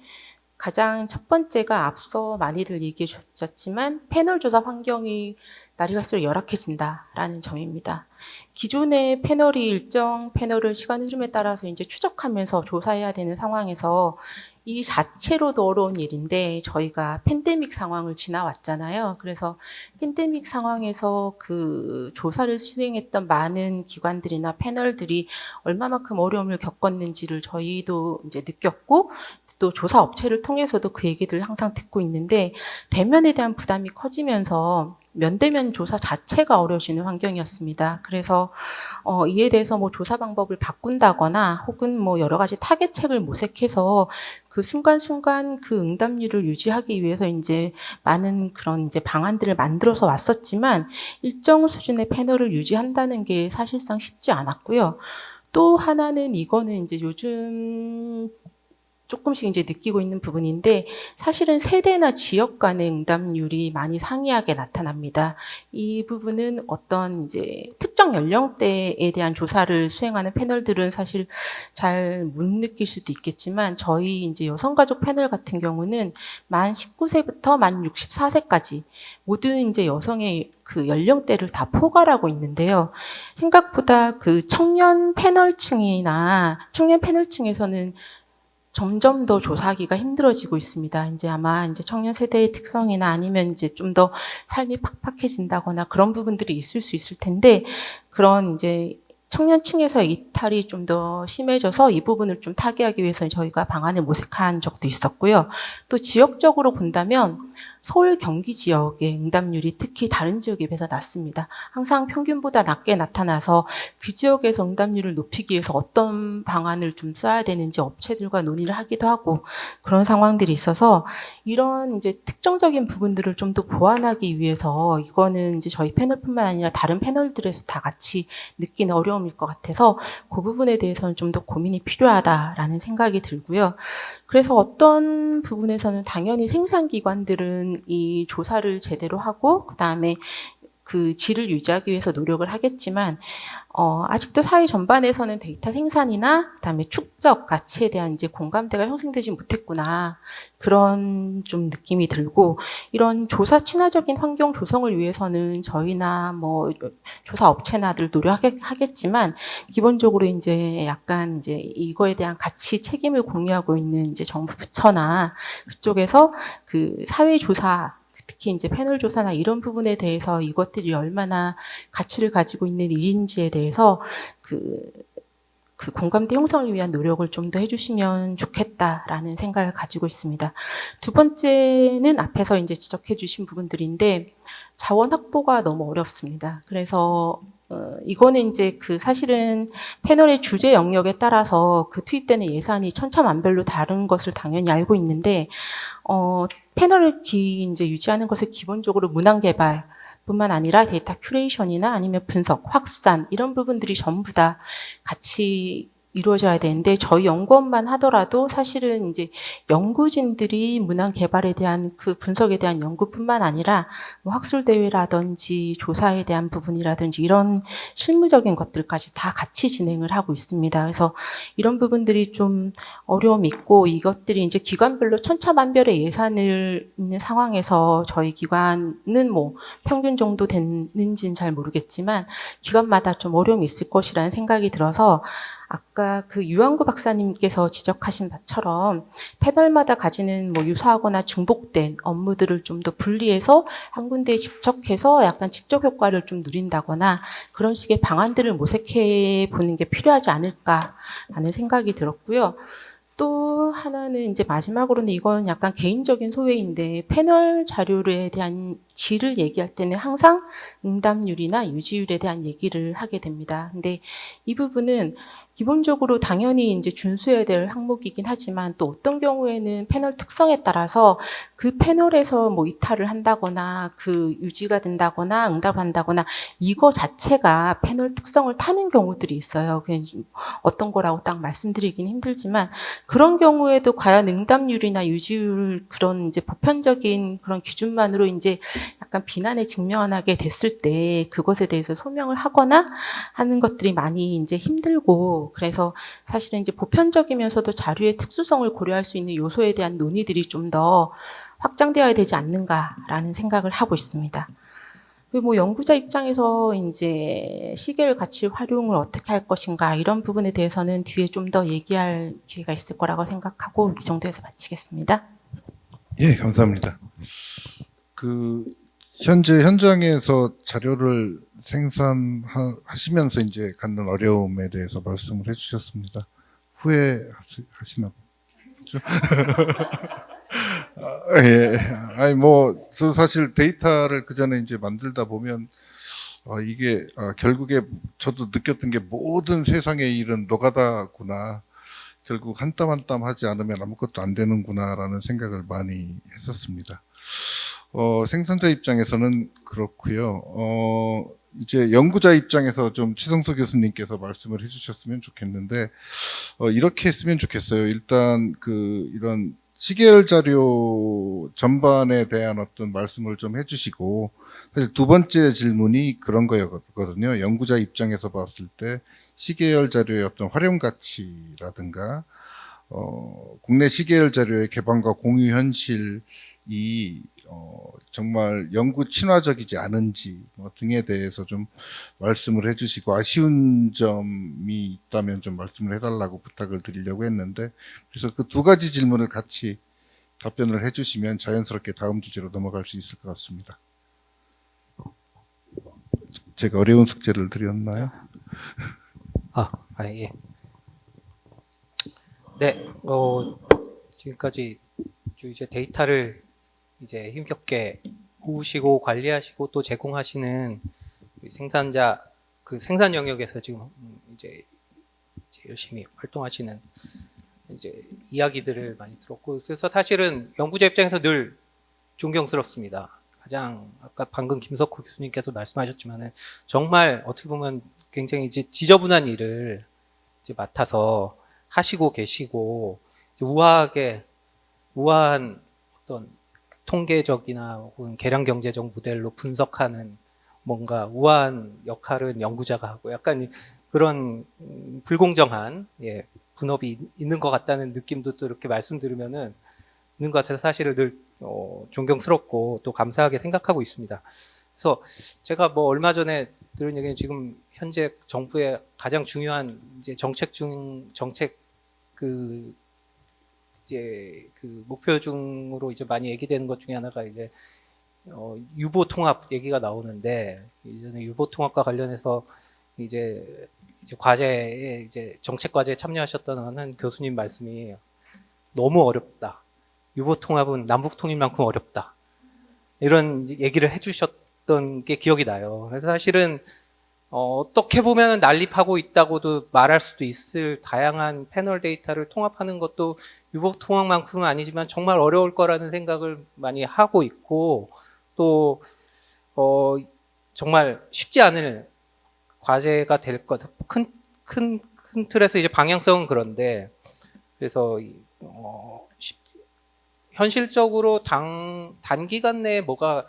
가장 첫 번째가 앞서 많이들 얘기해 주셨지만 패널 조사 환경이 날이 갈수록 열악해진다라는 점입니다. 기존의 패널이 일정 패널을 시간 흐름에 따라서 이제 추적하면서 조사해야 되는 상황에서 이 자체로도 어려운 일인데 저희가 팬데믹 상황을 지나왔잖아요. 그래서 팬데믹 상황에서 그 조사를 수행했던 많은 기관들이나 패널들이 얼마만큼 어려움을 겪었는지를 저희도 이제 느꼈고 또 조사 업체를 통해서도 그 얘기들을 항상 듣고 있는데 대면에 대한 부담이 커지면서 면대면 조사 자체가 어려워지는 환경이었습니다. 그래서 이에 대해서 뭐 조사 방법을 바꾼다거나 혹은 뭐 여러 가지 타겟책을 모색해서 그 순간순간 그 응답률을 유지하기 위해서 이제 많은 그런 이제 방안들을 만들어서 왔었지만 일정 수준의 패널을 유지한다는 게 사실상 쉽지 않았고요. 또 하나는 이거는 이제 요즘 조금씩 이제 느끼고 있는 부분인데 사실은 세대나 지역 간의 응답률이 많이 상이하게 나타납니다. 이 부분은 어떤 이제 특정 연령대에 대한 조사를 수행하는 패널들은 사실 잘 못 느낄 수도 있겠지만 저희 이제 여성가족 패널 같은 경우는 만 19세부터 만 64세까지 모든 이제 여성의 그 연령대를 다 포괄하고 있는데요. 생각보다 그 청년 패널층에서는 점점 더 조사하기가 힘들어지고 있습니다. 이제 아마 이제 청년 세대의 특성이나 아니면 이제 좀 더 삶이 팍팍해진다거나 그런 부분들이 있을 수 있을 텐데, 그런 이제 청년층에서의 이탈이 좀 더 심해져서 이 부분을 좀 타개하기 위해서 저희가 방안을 모색한 적도 있었고요. 또 지역적으로 본다면 서울 경기 지역의 응답률이 특히 다른 지역에 비해서 낮습니다. 항상 평균보다 낮게 나타나서 그 지역에서 응답률을 높이기 위해서 어떤 방안을 좀 써야 되는지 업체들과 논의를 하기도 하고 그런 상황들이 있어서, 이런 이제 특정적인 부분들을 좀 더 보완하기 위해서, 이거는 이제 저희 패널뿐만 아니라 다른 패널들에서 다 같이 느끼는 어려움일 것 같아서 그 부분에 대해서는 좀 더 고민이 필요하다라는 생각이 들고요. 그래서 어떤 부분에서는 당연히 생산기관들은 이 조사를 제대로 하고 그다음에 그 질을 유지하기 위해서 노력을 하겠지만, 아직도 사회 전반에서는 데이터 생산이나 그다음에 축적 가치에 대한 이제 공감대가 형성되지 못했구나, 그런 좀 느낌이 들고, 이런 조사 친화적인 환경 조성을 위해서는 저희나 뭐 조사 업체나들 노력하겠지만, 기본적으로 이제 약간 이제 이거에 대한 가치 책임을 공유하고 있는 이제 정부 부처나 그쪽에서 그 사회 조사, 특히 이제 패널 조사나 이런 부분에 대해서 이것들이 얼마나 가치를 가지고 있는 일인지에 대해서 그 공감대 형성을 위한 노력을 좀 더 해주시면 좋겠다라는 생각을 가지고 있습니다. 두 번째는 앞에서 이제 지적해 주신 부분들인데, 자원 확보가 너무 어렵습니다. 그래서 이거는 이제 그 사실은 패널의 주제 영역에 따라서 그 투입되는 예산이 천차만별로 다른 것을 당연히 알고 있는데, 패널을 이제 유지하는 것을 기본적으로 문항 개발 뿐만 아니라 데이터 큐레이션이나 아니면 분석, 확산 이런 부분들이 전부 다 같이 이루어져야 되는데, 저희 연구원만 하더라도 사실은 이제 연구진들이 문항 개발에 대한 그 분석에 대한 연구뿐만 아니라 뭐 학술 대회라든지 조사에 대한 부분이라든지 이런 실무적인 것들까지 다 같이 진행을 하고 있습니다. 그래서 이런 부분들이 좀 어려움이 있고, 이것들이 이제 기관별로 천차만별의 예산을 있는 상황에서 저희 기관은 뭐 평균 정도 됐는지는 잘 모르겠지만 기관마다 좀 어려움이 있을 것이라는 생각이 들어서, 아까 그 유한구 박사님께서 지적하신 바처럼 패널마다 가지는 뭐 유사하거나 중복된 업무들을 좀 더 분리해서 한 군데에 집적해서 약간 집적 효과를 좀 누린다거나 그런 식의 방안들을 모색해 보는 게 필요하지 않을까라는 생각이 들었고요. 또 하나는 이제 마지막으로는 이건 약간 개인적인 소회인데, 패널 자료에 대한 질을 얘기할 때는 항상 응답률이나 유지율에 대한 얘기를 하게 됩니다. 근데 이 부분은 기본적으로 당연히 이제 준수해야 될 항목이긴 하지만, 또 어떤 경우에는 패널 특성에 따라서 그 패널에서 뭐 이탈을 한다거나 그 유지가 된다거나 응답한다거나 이거 자체가 패널 특성을 타는 경우들이 있어요. 그냥 어떤 거라고 딱 말씀드리기는 힘들지만, 그런 경우에도 과연 응답률이나 유지율 그런 이제 보편적인 그런 기준만으로 이제 약간 비난에 직면하게 됐을 때 그것에 대해서 소명을 하거나 하는 것들이 많이 이제 힘들고, 그래서 사실은 이제 보편적이면서도 자료의 특수성을 고려할 수 있는 요소에 대한 논의들이 좀 더 확장되어야 되지 않는가라는 생각을 하고 있습니다. 그리고 뭐 연구자 입장에서 이제 시계열 가치 활용을 어떻게 할 것인가 이런 부분에 대해서는 뒤에 좀 더 얘기할 기회가 있을 거라고 생각하고 이 정도에서 마치겠습니다. 예, 감사합니다. 그 현재 현장에서 자료를 생산하시면서 이제 갖는 어려움에 대해서 말씀을 해주셨습니다. 후회하시나 보죠? 예, 아니 뭐 저 사실 데이터를 그 전에 이제 만들다 보면 이게 결국에 저도 느꼈던 게 모든 세상의 일은 노가다구나. 결국 한 땀 한 땀 하지 않으면 아무것도 안 되는구나라는 생각을 많이 했었습니다. 생산자 입장에서는 그렇고요. 이제 연구자 입장에서 좀 최성수 교수님께서 말씀을 해주셨으면 좋겠는데, 이렇게 했으면 좋겠어요. 일단 이런 시계열 자료 전반에 대한 어떤 말씀을 좀 해주시고, 사실 두 번째 질문이 그런 거였거든요. 연구자 입장에서 봤을 때 시계열 자료의 어떤 활용 가치라든가, 국내 시계열 자료의 개방과 공유 현실이 정말 연구 친화적이지 않은지 뭐 등에 대해서 좀 말씀을 해주시고 아쉬운 점이 있다면 좀 말씀을 해달라고 부탁을 드리려고 했는데 그래서 그 두 가지 질문을 같이 답변을 해주시면 자연스럽게 다음 주제로 넘어갈 수 있을 것 같습니다. 제가 어려운 숙제를 드렸나요? 예. 네, 지금까지 이제 데이터를 이제 힘겹게 모으시고 관리하시고 또 제공하시는 우리 생산자 그 생산 영역에서 지금 이제 열심히 활동하시는 이제 이야기들을 많이 들었고 그래서 사실은 연구자 입장에서 늘 존경스럽습니다. 가장 아까 방금 김석호 교수님께서 말씀하셨지만은 정말 어떻게 보면 굉장히 이제 지저분한 일을 이제 맡아서 하시고 계시고 우아한 어떤 통계적이나 혹은 계량 경제적 모델로 분석하는 뭔가 우아한 역할은 연구자가 하고 약간 그런 불공정한 분업이 있는 것 같다는 느낌도 또 이렇게 말씀 들으면은 있는 것 같아서 사실은 늘 존경스럽고 또 감사하게 생각하고 있습니다. 그래서 제가 뭐 얼마 전에 들은 얘기는 지금 현재 정부의 가장 중요한 이제 정책 목표 중으로 이제 많이 얘기되는 것 중에 하나가 이제 유보 통합 얘기가 나오는데 이전에 유보 통합과 관련해서 이제 과제에 이제 정책 과제에 참여하셨던 한 교수님 말씀이 너무 어렵다. 유보 통합은 남북 통일만큼 어렵다. 이런 얘기를 해주셨던 게 기억이 나요. 그래서 사실은 어떻게 보면 난립하고 있다고도 말할 수도 있을 다양한 패널 데이터를 통합하는 것도 유보 통합만큼은 아니지만 정말 어려울 거라는 생각을 많이 하고 있고 또 정말 쉽지 않을 과제가 될 것. 큰 틀에서 이제 방향성은 그런데 그래서 현실적으로 단기간 내에 뭐가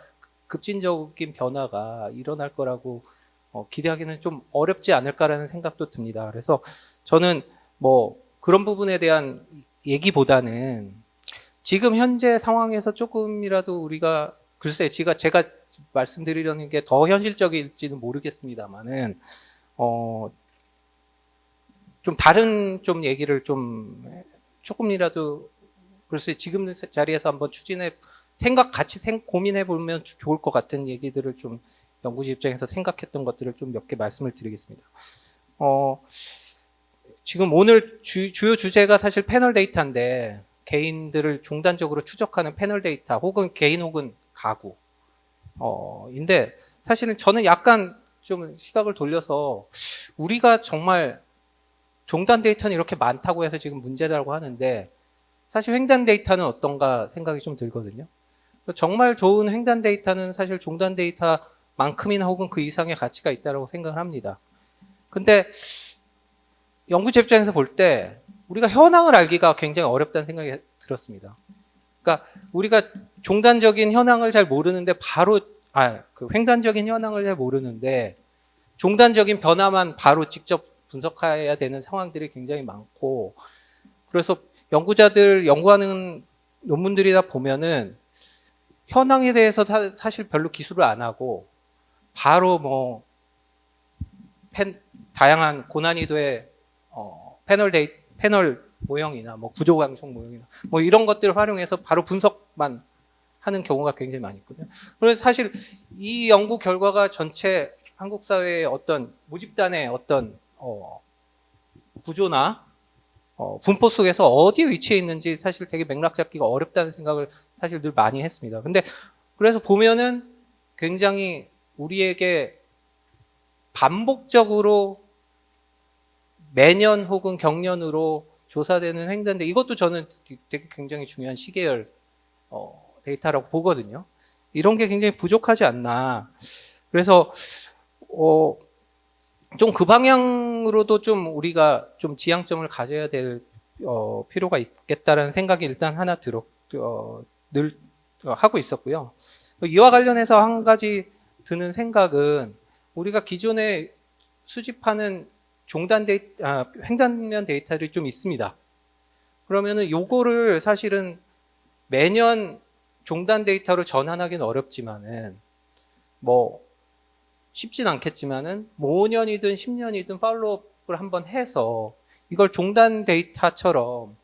급진적인 변화가 일어날 거라고 기대하기는 좀 어렵지 않을까라는 생각도 듭니다. 그래서 저는 뭐 그런 부분에 대한 얘기보다는 지금 현재 상황에서 조금이라도 우리가 글쎄 제가 말씀드리려는 게 더 현실적일지는 모르겠습니다만은 좀 다른 좀 얘기를 좀 조금이라도 글쎄 지금 자리에서 한번 같이 고민해 보면 좋을 것 같은 얘기들을 좀 연구자 입장에서 생각했던 것들을 좀 몇 개 말씀을 드리겠습니다. 지금 오늘 주요 주제가 사실 패널 데이터인데 개인들을 종단적으로 추적하는 패널 데이터 혹은 개인 혹은 가구 인데 사실은 저는 약간 좀 시각을 돌려서 우리가 정말 종단 데이터는 이렇게 많다고 해서 지금 문제라고 하는데 사실 횡단 데이터는 어떤가 생각이 좀 들거든요. 정말 좋은 횡단 데이터는 사실 종단 데이터만큼이나 혹은 그 이상의 가치가 있다고 생각을 합니다. 근데 연구자 입장에서 볼 때 우리가 현황을 알기가 굉장히 어렵다는 생각이 들었습니다. 그러니까 우리가 종단적인 현황을 잘 모르는데 그 횡단적인 현황을 잘 모르는데 종단적인 변화만 바로 직접 분석해야 되는 상황들이 굉장히 많고 그래서 연구자들 연구하는 논문들이나 보면은 현황에 대해서 사실 별로 기술을 안 하고 바로 뭐 다양한 고난이도의 패널 모형이나 뭐 구조 강성 모형이나 뭐 이런 것들을 활용해서 바로 분석만 하는 경우가 굉장히 많이 있거든요. 그래서 사실 이 연구 결과가 전체 한국 사회의 어떤 모집단의 어떤 구조나 분포 속에서 어디에 위치해 있는지 사실 되게 맥락 잡기가 어렵다는 생각을 사실 늘 많이 했습니다. 근데 그래서 보면은 굉장히 우리에게 반복적으로 매년 혹은 경년으로 조사되는 횡단데 이것도 저는 되게 굉장히 중요한 시계열 데이터라고 보거든요. 이런 게 굉장히 부족하지 않나. 그래서 좀 그 방향으로도 좀 우리가 좀 지향점을 가져야 될 필요가 있겠다라는 생각이 일단 하나 늘 하고 있었고요. 이와 관련해서 한 가지 드는 생각은 우리가 기존에 수집하는 횡단면 데이터들이 좀 있습니다. 그러면은 요거를 사실은 매년 종단 데이터로 전환하기는 어렵지만은 뭐 쉽진 않겠지만은 뭐 5년이든 10년이든 팔로우업을 한번 해서 이걸 종단 데이터처럼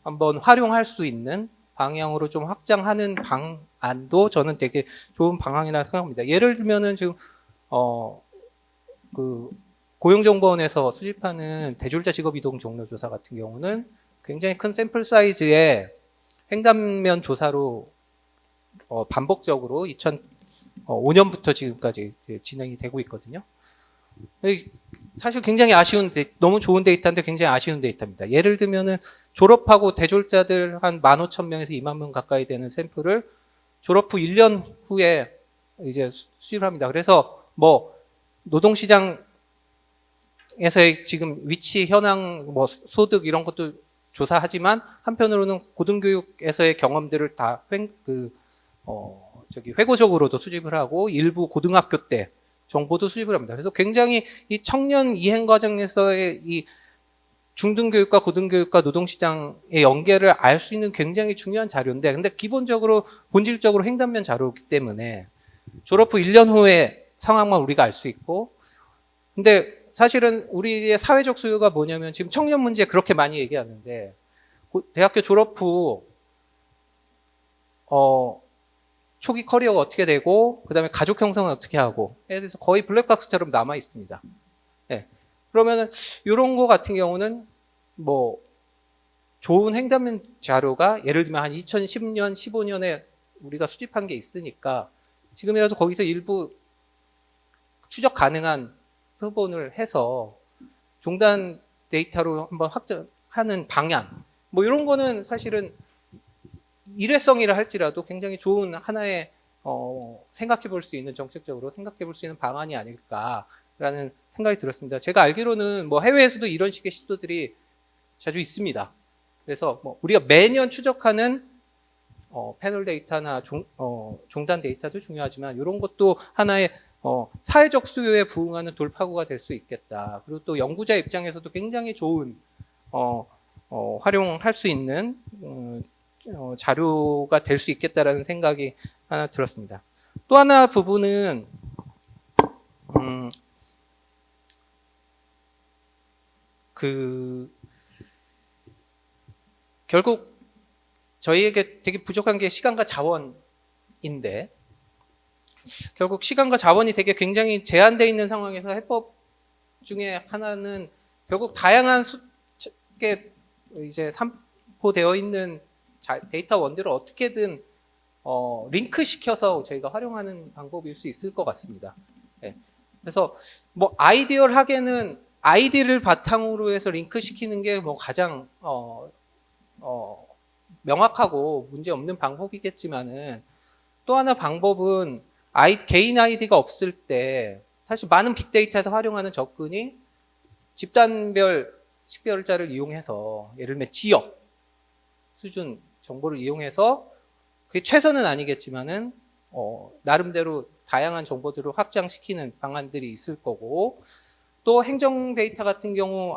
한번 활용할 수 있는 방향으로 좀 확장하는 방안도 저는 되게 좋은 방향이라 생각합니다. 예를 들면은 지금 그 고용정보원에서 수집하는 대졸자 직업 이동 경로 조사 같은 경우는 굉장히 큰 샘플 사이즈의 횡단면 조사로 반복적으로 2005년부터 지금까지 진행이 되고 있거든요. 사실 굉장히 아쉬운, 너무 좋은 데이터인데 굉장히 아쉬운 데이터입니다. 예를 들면은 졸업하고 대졸자들 한 15,000명에서 2만 명 가까이 되는 샘플을 졸업 후 1년 후에 이제 수집을 합니다. 그래서 뭐 노동시장에서의 지금 위치, 현황, 뭐 소득 이런 것도 조사하지만 한편으로는 고등교육에서의 경험들을 다 회고적으로도 수집을 하고 일부 고등학교 때 정보도 수집을 합니다. 그래서 굉장히 이 청년 이행 과정에서의 이 중등교육과 고등교육과 노동시장의 연계를 알 수 있는 굉장히 중요한 자료인데, 근데 기본적으로 본질적으로 횡단면 자료이기 때문에 졸업 후 1년 후에 상황만 우리가 알 수 있고, 근데 사실은 우리의 사회적 수요가 뭐냐면 지금 청년 문제 그렇게 많이 얘기하는데 대학교 졸업 후 초기 커리어가 어떻게 되고 그다음에 가족 형성은 어떻게 하고 에 대해서 거의 블랙박스처럼 남아 있습니다. 네. 그러면은 이런 거 같은 경우는 뭐 좋은 횡단면 자료가 예를 들면 한 2010년, 15년에 우리가 수집한 게 있으니까 지금이라도 거기서 일부 추적 가능한 표본을 해서 종단 데이터로 한번 확정하는 방향, 뭐 이런 거는 사실은 일회성이라 할지라도 굉장히 좋은 하나의 생각해 볼 수 있는, 정책적으로 생각해 볼 수 있는 방안이 아닐까라는 생각이 들었습니다. 제가 알기로는 뭐 해외에서도 이런 식의 시도들이 자주 있습니다. 그래서 뭐 우리가 매년 추적하는 패널 데이터나 종단 데이터도 중요하지만 이런 것도 하나의 사회적 수요에 부응하는 돌파구가 될 수 있겠다. 그리고 또 연구자 입장에서도 굉장히 좋은 활용할 수 있는 자료가 될 수 있겠다라는 생각이 하나 들었습니다. 또 하나 부분은 결국 저희에게 되게 부족한 게 시간과 자원인데, 결국 시간과 자원이 되게 굉장히 제한되어 있는 상황에서 해법 중에 하나는 결국 다양한 수게 이제 산포되어 있는 데이터 원들을 어떻게든 링크 시켜서 저희가 활용하는 방법일 수 있을 것 같습니다. 네. 그래서 뭐 아이디얼하게는 아이디를 바탕으로 해서 링크 시키는 게 뭐 가장 명확하고 문제 없는 방법이겠지만은, 또 하나 방법은 개인 아이디가 없을 때 사실 많은 빅데이터에서 활용하는 접근이 집단별 식별자를 이용해서, 예를 들면 지역 수준 정보를 이용해서, 그게 최선은 아니겠지만은 나름대로 다양한 정보들을 확장시키는 방안들이 있을 거고, 또 행정 데이터 같은 경우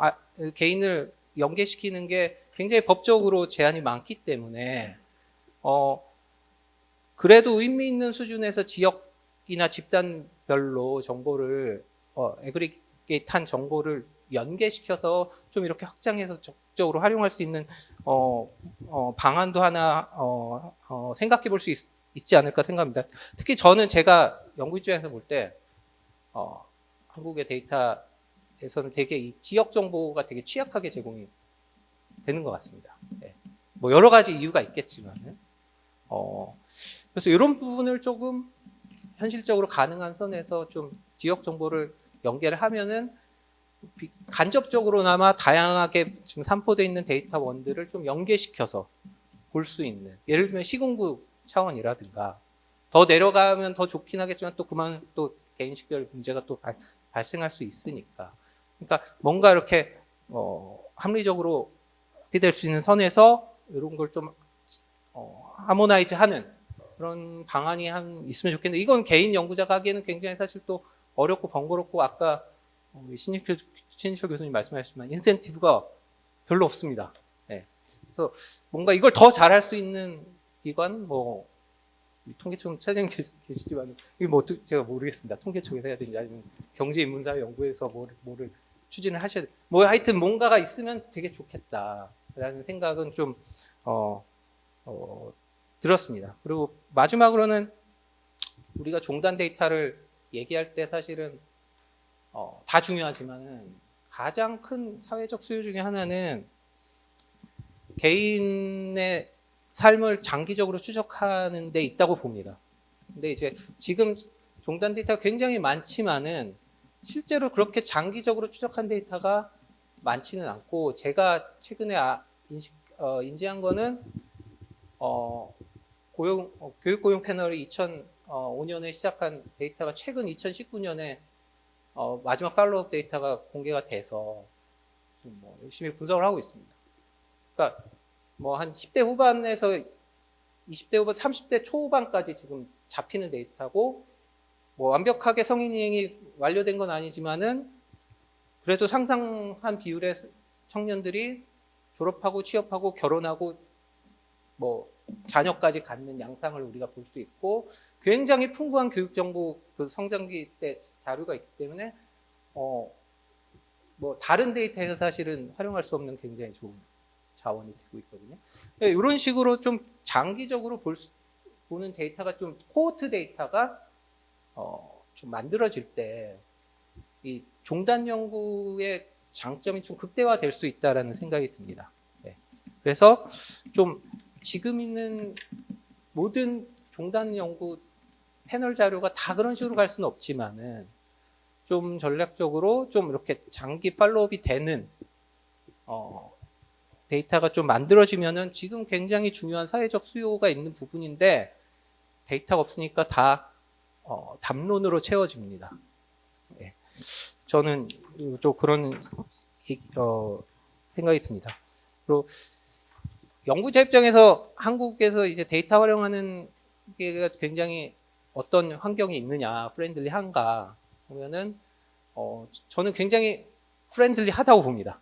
개인을 연계시키는 게 굉장히 법적으로 제한이 많기 때문에 그래도 의미 있는 수준에서 지역이나 집단별로 정보를 애그리게이트한 정보를 연계시켜서 좀 이렇게 확장해서 적극적으로 활용할 수 있는 방안도 하나 생각해 볼 수 있지 않을까 생각합니다. 특히 저는 제가 연구 입장에서 볼 때 한국의 데이터에서는 되게 이 지역 정보가 되게 취약하게 제공이 되는 것 같습니다. 네. 뭐 여러 가지 이유가 있겠지만은 그래서 이런 부분을 조금 현실적으로 가능한 선에서 좀 지역 정보를 연계를 하면은 간접적으로나마 다양하게 지금 산포되어 있는 데이터 원들을 좀 연계시켜서 볼 수 있는, 예를 들면 시군구 차원이라든가, 더 내려가면 더 좋긴 하겠지만 또 그만 또 개인 식별 문제가 또 발생할 수 있으니까, 그러니까 뭔가 이렇게 합리적으로 될 수 있는 선에서 이런 걸 좀 하모나이즈하는 그런 방안이 있으면 좋겠는데, 이건 개인 연구자가 하기에는 굉장히 사실 또 어렵고 번거롭고, 아까 신희철 교수님 말씀하셨지만 인센티브가 별로 없습니다. 네. 그래서 뭔가 이걸 더 잘할 수 있는 기관, 뭐 통계청 차장님 계시지만 이게 뭐 어떻게 제가 모르겠습니다. 통계청에서 해야 되는지 아니면 경제인문사회연구에서 뭐를 추진을 하셔야 돼. 뭐 하여튼 뭔가가 있으면 되게 좋겠다라는 생각은 좀 들었습니다. 그리고 마지막으로는 우리가 종단 데이터를 얘기할 때 사실은 다 중요하지만은 가장 큰 사회적 수요 중에 하나는 개인의 삶을 장기적으로 추적하는 데 있다고 봅니다. 근데 이제 지금 종단 데이터가 굉장히 많지만은 실제로 그렇게 장기적으로 추적한 데이터가 많지는 않고 제가 최근에 인지한 거는 교육 고용 패널이 2005년에 시작한 데이터가 최근 2019년에 마지막 팔로우업 데이터가 공개가 돼서 좀 뭐 열심히 분석을 하고 있습니다. 그러니까 뭐 한 10대 후반에서 20대 후반, 30대 초반까지 지금 잡히는 데이터고 뭐 완벽하게 성인이행이 완료된 건 아니지만은 그래도 상상한 비율의 청년들이 졸업하고 취업하고 결혼하고 뭐 자녀까지 갖는 양상을 우리가 볼 수 있고 굉장히 풍부한 교육 정보 그 성장기 때 자료가 있기 때문에 뭐 다른 데이터에서 사실은 활용할 수 없는 굉장히 좋은 자원이 되고 있거든요. 이런 식으로 좀 장기적으로 보는 데이터가 좀 코호트 데이터가 좀 만들어질 때 이 종단 연구의 장점이 좀 극대화될 수 있다라는 생각이 듭니다. 네. 그래서 좀 지금 있는 모든 종단 연구 패널 자료가 다 그런 식으로 갈 수는 없지만은 좀 전략적으로 좀 이렇게 장기 팔로우업이 되는 데이터가 좀 만들어지면은 지금 굉장히 중요한 사회적 수요가 있는 부분인데 데이터가 없으니까 다 담론으로 채워집니다. 네. 저는 좀 그런 생각이 듭니다. 그리고 연구자 입장에서 한국에서 이제 데이터 활용하는 게 굉장히 어떤 환경이 있느냐, 프렌들리한가 보면은 저는 굉장히 프렌들리하다고 봅니다.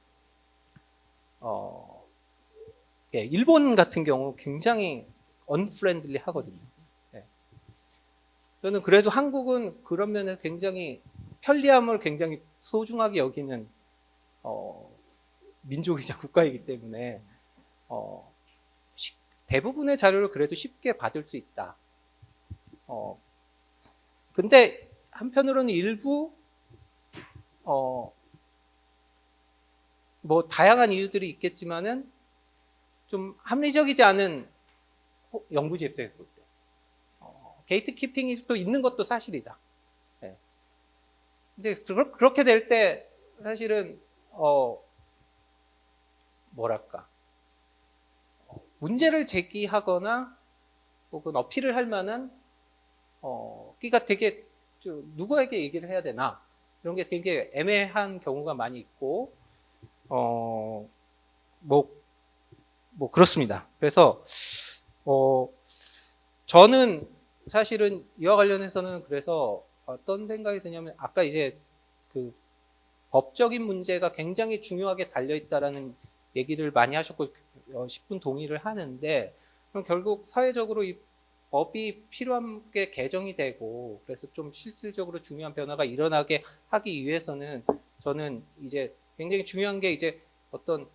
예, 일본 같은 경우 굉장히 언프렌들리 하거든요. 예. 저는 그래도 한국은 그런 면에서 굉장히 편리함을 굉장히 소중하게 여기는 민족이자 국가이기 때문에 대부분의 자료를 그래도 쉽게 받을 수 있다. 근데 한편으로는 일부 뭐 다양한 이유들이 있겠지만은 좀 합리적이지 않은 연구지 입장에서 볼 때 게이트 키핑이 또 있는 것도 사실이다. 네. 이제 그렇게 될 때 사실은 뭐랄까 문제를 제기하거나 혹은 어필을 할 만한 끼가 되게 누구에게 얘기를 해야 되나 이런 게 되게 애매한 경우가 많이 있고 뭐 그렇습니다. 그래서 저는 사실은 이와 관련해서는 그래서 어떤 생각이 드냐면 아까 이제 그 법적인 문제가 굉장히 중요하게 달려 있다라는 얘기를 많이 하셨고 10분 동의를 하는데 그럼 결국 사회적으로 이 법이 필요한 게 개정이 되고 그래서 좀 실질적으로 중요한 변화가 일어나게 하기 위해서는 저는 이제 굉장히 중요한 게 이제 어떤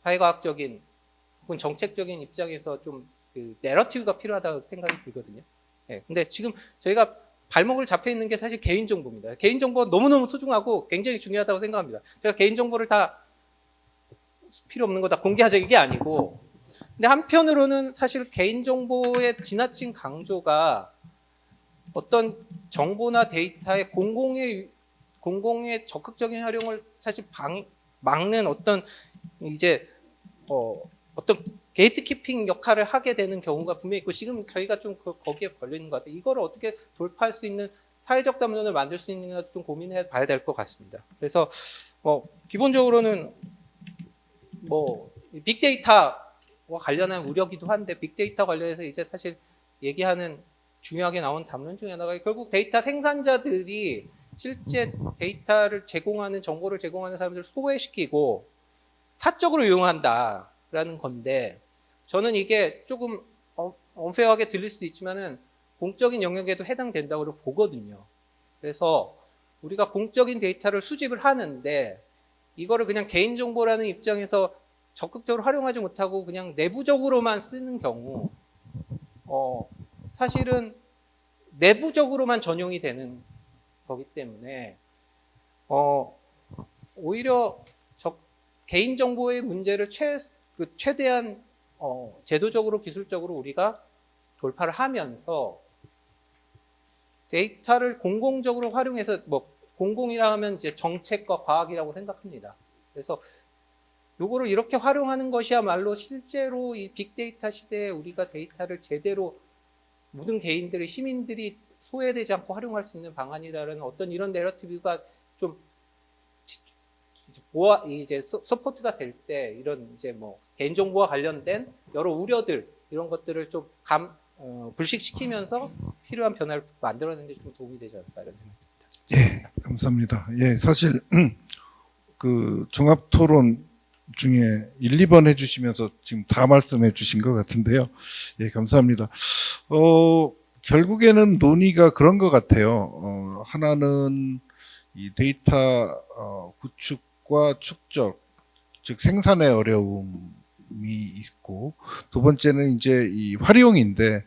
사회과학적인 혹은 정책적인 입장에서 좀 그 내러티브가 필요하다고 생각이 들거든요. 예. 근데 지금 저희가 발목을 잡혀 있는 게 사실 개인정보입니다. 개인정보가 너무너무 소중하고 굉장히 중요하다고 생각합니다. 제가 개인정보를 다 필요 없는 거 다 공개하자 이게 아니고 근데 한편으로는 사실 개인정보의 지나친 강조가 어떤 정보나 데이터의 공공의 적극적인 활용을 사실 막는 어떤 이제 어떤 게이트키핑 역할을 하게 되는 경우가 분명히 있고 지금 저희가 좀 거기에 걸려 있는 것 같아요. 이거를 어떻게 돌파할 수 있는 사회적 담론을 만들 수 있는가 좀 고민해 봐야 될 것 같습니다. 그래서 기본적으로는 뭐 빅데이터와 관련한 우려기도 한데 빅데이터 관련해서 이제 사실 얘기하는 중요하게 나온 담론 중에 하나가 결국 데이터 생산자들이 실제 데이터를 제공하는 정보를 제공하는 사람들을 소외시키고 사적으로 이용한다라는 건데 저는 이게 조금 언페어하게 들릴 수도 있지만은 공적인 영역에도 해당된다고 보거든요. 그래서 우리가 공적인 데이터를 수집을 하는데 이거를 그냥 개인정보라는 입장에서 적극적으로 활용하지 못하고 그냥 내부적으로만 쓰는 경우 사실은 내부적으로만 전용이 되는 거기 때문에 오히려 개인정보의 문제를 최대한 제도적으로 기술적으로 우리가 돌파를 하면서 데이터를 공공적으로 활용해서 공공이라 하면 이제 정책과 과학이라고 생각합니다. 그래서 요거를 이렇게 활용하는 것이야말로 실제로 이 빅데이터 시대에 우리가 데이터를 제대로 모든 개인들이 시민들이 소외되지 않고 활용할 수 있는 방안이라는 어떤 이런 내러티브가 좀 이제 서포트가 될 때 이런 이제 개인정보와 관련된 여러 우려들 이런 것들을 좀 불식시키면서 필요한 변화를 만들어내는 데 좀 도움이 되지 않을까 이런 생각입니다. 예, 감사합니다. 예, 사실 그 종합 토론 중에 1, 2번 해주시면서 지금 다 말씀해 주신 것 같은데요. 예, 감사합니다. 결국에는 논의가 그런 것 같아요. 하나는 이 데이터 구축과 축적, 즉 생산의 어려움이 있고, 두 번째는 이제 이 활용인데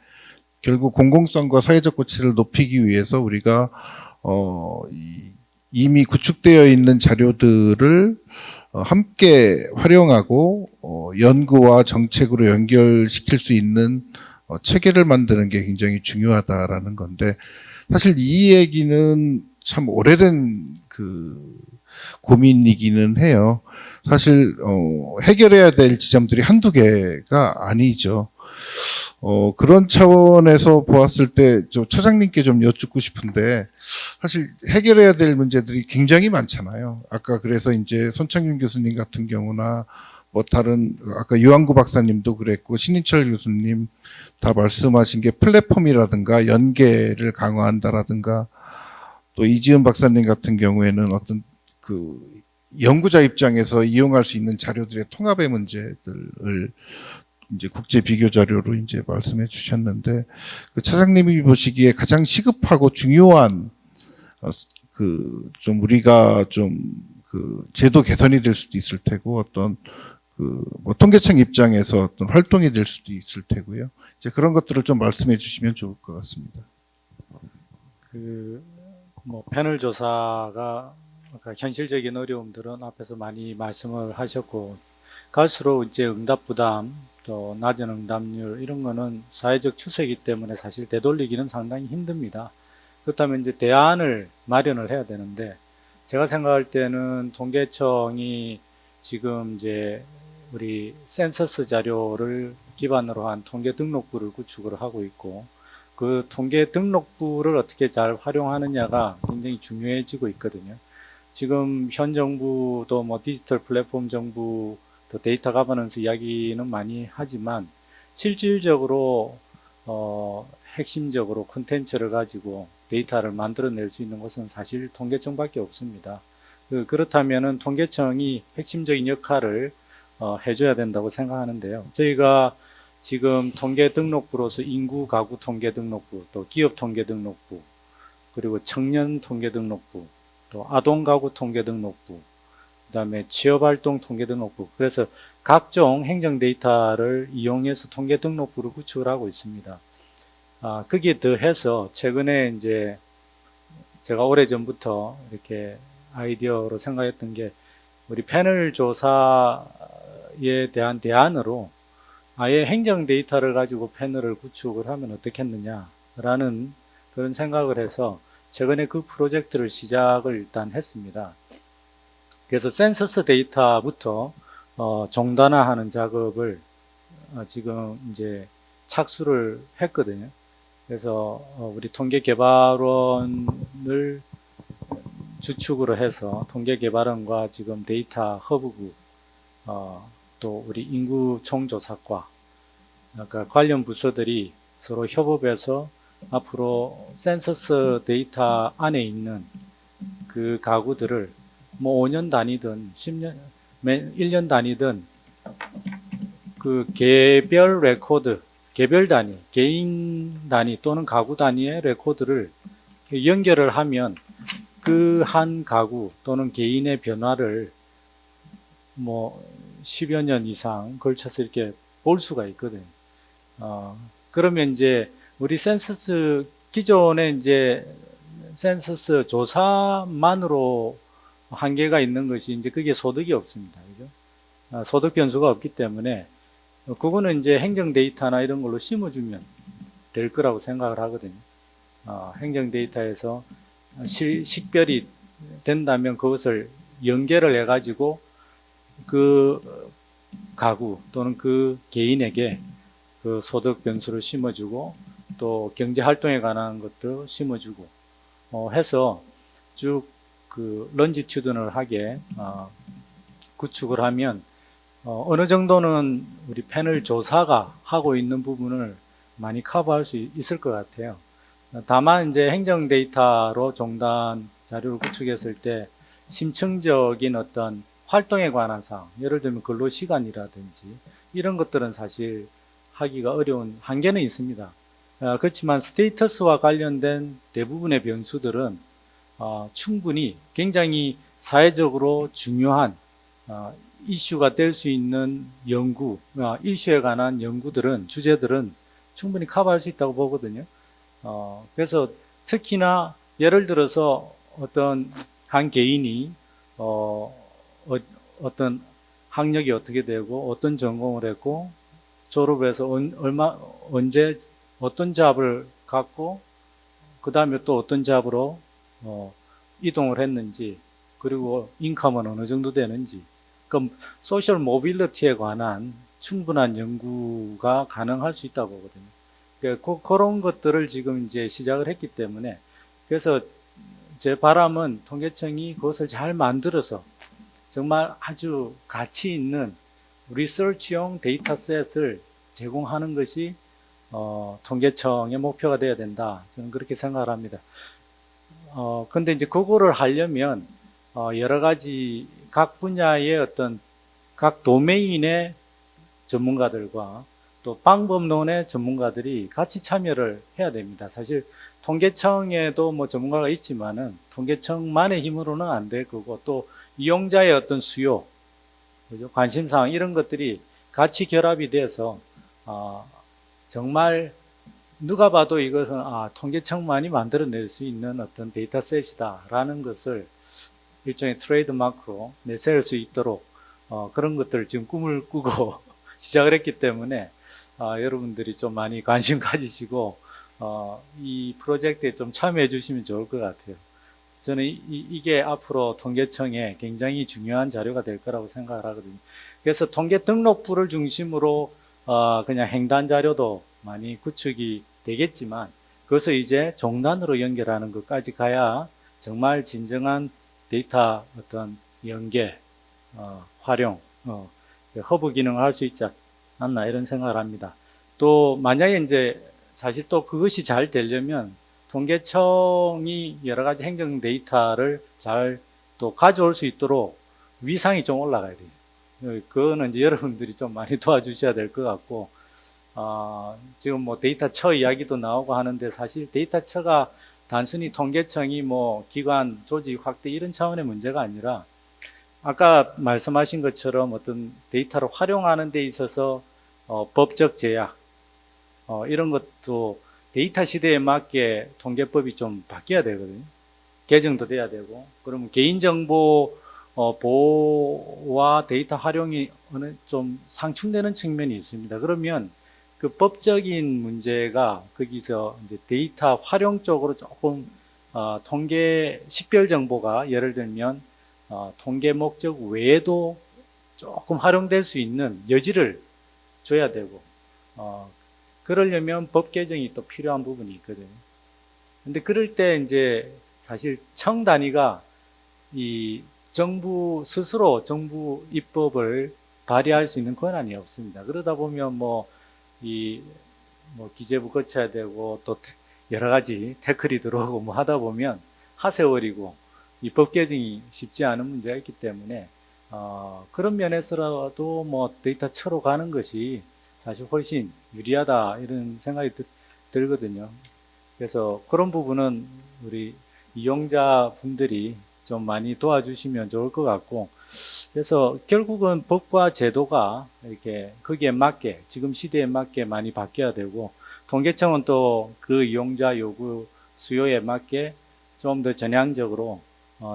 결국 공공성과 사회적 가치를 높이기 위해서 우리가 이미 구축되어 있는 자료들을 함께 활용하고 연구와 정책으로 연결시킬 수 있는 체계를 만드는 게 굉장히 중요하다라는 건데, 사실 이 얘기는 참 오래된 그 고민이기는 해요. 사실 해결해야 될 지점들이 한두 개가 아니죠. 그런 차원에서 보았을 때 저 차장님께 좀 여쭙고 싶은데, 사실 해결해야 될 문제들이 굉장히 많잖아요. 아까 그래서 이제 손창균 교수님 같은 경우나 다른 아까 유한구 박사님도 그랬고 신인철 교수님 다 말씀하신 게 플랫폼이라든가 연계를 강화한다라든가, 또 이지은 박사님 같은 경우에는 어떤 그 연구자 입장에서 이용할 수 있는 자료들의 통합의 문제들을 이제 국제 비교 자료로 이제 말씀해 주셨는데, 그 차장님이 보시기에 가장 시급하고 중요한 좀 우리가 좀 그 제도 개선이 될 수도 있을 테고, 어떤 통계청 입장에서 어떤 활동이 될 수도 있을 테고요. 이제 그런 것들을 좀 말씀해 주시면 좋을 것 같습니다. 패널 조사가 아까 현실적인 어려움들은 앞에서 많이 말씀을 하셨고, 갈수록 이제 응답 부담, 또 낮은 응답률 이런 거는 사회적 추세이기 때문에 사실 되돌리기는 상당히 힘듭니다. 그렇다면 이제 대안을 마련을 해야 되는데, 제가 생각할 때는 통계청이 지금 이제 우리 센서스 자료를 기반으로 한 통계 등록부를 구축을 하고 있고, 그 통계 등록부를 어떻게 잘 활용하느냐가 굉장히 중요해지고 있거든요. 지금 현 정부도 디지털 플랫폼 정부, 또 데이터 가버넌스 이야기는 많이 하지만 실질적으로 핵심적으로 콘텐츠를 가지고 데이터를 만들어낼 수 있는 것은 사실 통계청밖에 없습니다. 그렇다면은 통계청이 핵심적인 역할을 해줘야 된다고 생각하는데요. 저희가 지금 통계 등록부로서 인구 가구 통계 등록부, 또 기업 통계 등록부, 그리고 청년 통계 등록부, 또 아동 가구 통계 등록부, 그 다음에 취업활동 통계 등록부, 그래서 각종 행정 데이터를 이용해서 통계 등록부를 구축을 하고 있습니다. 거기에 더해서 최근에 이제 제가 오래전부터 이렇게 아이디어로 생각했던 게, 우리 패널 조사에 대한 대안으로 아예 행정 데이터를 가지고 패널을 구축을 하면 어떻겠느냐라는 그런 생각을 해서 최근에 그 프로젝트를 시작을 일단 했습니다. 그래서 센서스 데이터부터 종단화하는 작업을 지금 이제 착수를 했거든요. 그래서 우리 통계개발원을 주축으로 해서 통계개발원과 지금 데이터 허브국, 또 우리 인구총조사과, 그러니까 관련 부서들이 서로 협업해서 앞으로 센서스 데이터 안에 있는 그 가구들을 5년 단위든 1년 단위든 그 개별 레코드, 개별 단위, 개인 단위 또는 가구 단위의 레코드를 연결을 하면 그 한 가구 또는 개인의 변화를 뭐 10여 년 이상 걸쳐서 이렇게 볼 수가 있거든요. 그러면 이제 우리 센서스 기존에 이제 센서스 조사만으로 한계가 있는 것이 이제 그게 소득이 없습니다. 그죠? 소득 변수가 없기 때문에 그거는 이제 행정 데이터나 이런 걸로 심어주면 될 거라고 생각을 하거든요. 행정 데이터에서 식별이 된다면 그것을 연계를 해가지고 그 가구 또는 그 개인에게 그 소득 변수를 심어주고 또 경제 활동에 관한 것도 심어주고 해서 쭉 그 런지튜드널하게 구축을 하면 어느 정도는 우리 패널 조사가 하고 있는 부분을 많이 커버할 수 있을 것 같아요. 다만 이제 행정 데이터로 종단 자료를 구축했을 때 심층적인 어떤 활동에 관한 사항, 예를 들면 근로시간이라든지 이런 것들은 사실 하기가 어려운 한계는 있습니다. 그렇지만 스테이터스와 관련된 대부분의 변수들은 충분히 굉장히 사회적으로 중요한 이슈가 될 수 있는 연구, 이슈에 관한 연구들은, 주제들은 충분히 커버할 수 있다고 보거든요. 그래서 특히나 예를 들어서 어떤 한 개인이 어떤 학력이 어떻게 되고 어떤 전공을 했고 졸업해서 언제 어떤 잡을 갖고 그 다음에 또 어떤 잡으로 이동을 했는지 그리고 인컴은 어느 정도 되는지 그럼 소셜 모빌리티에 관한 충분한 연구가 가능할 수 있다고 보거든요. 그러니까 그런 것들을 지금 이제 시작을 했기 때문에 그래서 제 바람은 통계청이 그것을 잘 만들어서 정말 아주 가치 있는 리서치용 데이터셋을 제공하는 것이 통계청의 목표가 되어야 된다. 저는 그렇게 생각을 합니다. 근데 이제 그거를 하려면 여러 가지 각 분야의 어떤 각 도메인의 전문가들과 또 방법론의 전문가들이 같이 참여를 해야 됩니다. 사실 통계청에도 뭐 전문가가 있지만은 통계청만의 힘으로는 안 될 거고 또 이용자의 어떤 수요, 그죠? 관심사항 이런 것들이 같이 결합이 돼서 정말 누가 봐도 이것은 통계청만이 만들어낼 수 있는 어떤 데이터셋이다라는 것을 일종의 트레이드마크로 내세울 수 있도록 그런 것들을 지금 꿈을 꾸고 시작을 했기 때문에 여러분들이 좀 많이 관심 가지시고 이 프로젝트에 좀 참여해 주시면 좋을 것 같아요. 저는 이게 앞으로 통계청에 굉장히 중요한 자료가 될 거라고 생각을 하거든요. 그래서 통계 등록부를 중심으로 그냥 행단 자료도 많이 구축이 되겠지만 그것을 이제 종단으로 연결하는 것까지 가야 정말 진정한 데이터 어떤 연계, 활용, 허브 기능을 할 수 있지 않나 이런 생각을 합니다. 또 만약에 이제 사실 또 그것이 잘 되려면 통계청이 여러 가지 행정 데이터를 잘 또 가져올 수 있도록 위상이 좀 올라가야 돼요. 그거는 이제 여러분들이 좀 많이 도와주셔야 될 것 같고, 지금 뭐 데이터처 이야기도 나오고 하는데 사실 데이터처가 단순히 통계청이 뭐 기관 조직 확대 이런 차원의 문제가 아니라 아까 말씀하신 것처럼 어떤 데이터를 활용하는 데 있어서 법적 제약 이런 것도 데이터 시대에 맞게 통계법이 좀 바뀌어야 되거든요. 개정도 돼야 되고 그러면 개인정보 보호와 데이터 활용이 어느 좀 상충되는 측면이 있습니다. 그러면 그 법적인 문제가 거기서 이제 데이터 활용 쪽으로 조금 통계 식별 정보가 예를 들면 통계 목적 외에도 조금 활용될 수 있는 여지를 줘야 되고 그러려면 법 개정이 또 필요한 부분이 있거든요. 근데 그럴 때 이제 사실 청 단위가 이 정부 스스로 정부 입법을 발의할 수 있는 권한이 없습니다. 그러다 보면 뭐 기재부 거쳐야 되고 또 여러 가지 태클이 들어오고 뭐 하다 보면 하세월이고 입법 개정이 쉽지 않은 문제가 있기 때문에 그런 면에서라도 뭐 데이터처로 가는 것이 사실 훨씬 유리하다 이런 생각이 들거든요. 그래서 그런 부분은 우리 이용자분들이 좀 많이 도와주시면 좋을 것 같고, 그래서 결국은 법과 제도가 이렇게 거기에 맞게, 지금 시대에 맞게 많이 바뀌어야 되고, 통계청은 또 그 이용자 요구 수요에 맞게 좀 더 전향적으로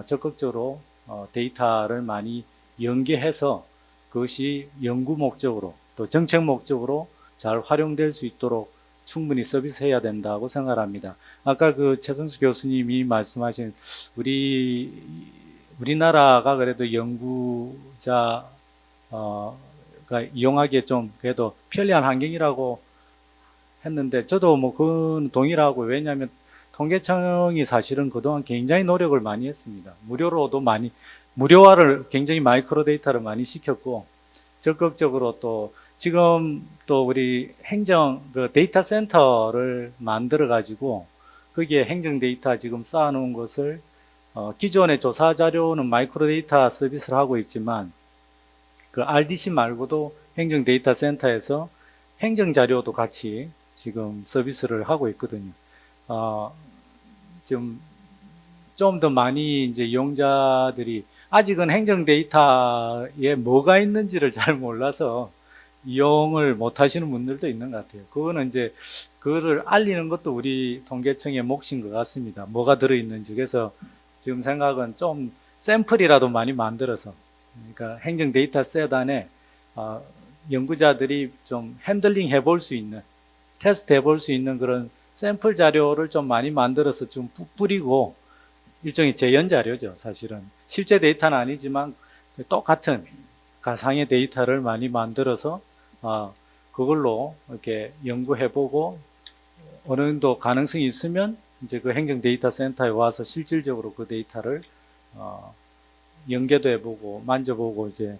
적극적으로 데이터를 많이 연계해서 그것이 연구 목적으로 또 정책 목적으로 잘 활용될 수 있도록 충분히 서비스해야 된다고 생각합니다. 아까 그 최선수 교수님이 말씀하신 우리나라가 그래도 연구자 가 이용하기에 좀 그래도 편리한 환경이라고 했는데 저도 뭐 그건 동일하고, 왜냐하면 통계청이 사실은 그동안 굉장히 노력을 많이 했습니다. 무료화를 굉장히 마이크로 데이터를 많이 시켰고, 적극적으로 또 지금 또 우리 그 데이터 센터를 만들어 가지고 거기에 행정 데이터 지금 쌓아놓은 것을 기존의 조사 자료는 마이크로 데이터 서비스를 하고 있지만 그 RDC 말고도 행정 데이터 센터에서 행정 자료도 같이 지금 서비스를 하고 있거든요. 좀 더 많이 이제 이용자들이 아직은 행정 데이터에 뭐가 있는지를 잘 몰라서 이용을 못 하시는 분들도 있는 것 같아요. 그거는 이제 그거를 알리는 것도 우리 통계청의 몫인 것 같습니다. 뭐가 들어있는지. 그래서 지금 생각은 좀 샘플이라도 많이 만들어서, 그러니까 행정 데이터 셋 안에 연구자들이 좀 핸들링 해볼 수 있는, 테스트 해볼 수 있는 그런 샘플 자료를 좀 많이 만들어서 좀 뿌리고, 일종의 재현 자료죠. 사실은 실제 데이터는 아니지만 똑같은 가상의 데이터를 많이 만들어서 그걸로 이렇게 연구해보고 어느 정도 가능성이 있으면 이제 그 행정 데이터 센터에 와서 실질적으로 그 데이터를 연계도 해보고 만져보고 이제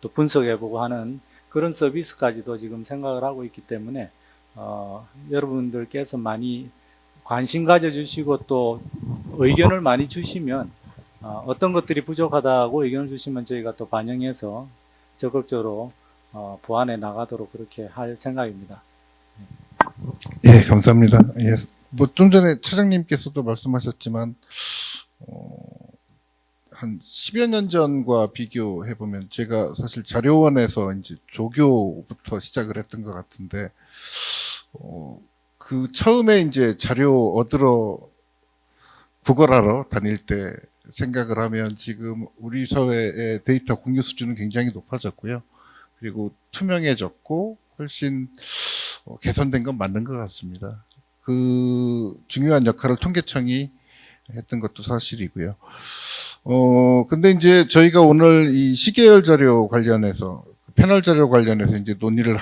또 분석해보고 하는 그런 서비스까지도 지금 생각을 하고 있기 때문에 여러분들께서 많이 관심 가져주시고 또 의견을 많이 주시면 어떤 것들이 부족하다고 의견을 주시면 저희가 또 반영해서 적극적으로 보완해 나가도록 그렇게 할 생각입니다. 예, 감사합니다. 예, 뭐 좀 전에 차장님께서도 말씀하셨지만 한 10여 년 전과 비교해 보면 제가 사실 자료원에서 이제 조교부터 시작을 했던 것 같은데 그 처음에 이제 자료 얻으러 구걸하러 다닐 때 생각을 하면 지금 우리 사회의 데이터 공유 수준은 굉장히 높아졌고요. 그리고 투명해졌고 훨씬 개선된 건 맞는 것 같습니다. 그 중요한 역할을 통계청이 했던 것도 사실이고요. 근데 이제 저희가 오늘 이 시계열 자료 관련해서 패널 자료 관련해서 이제 논의를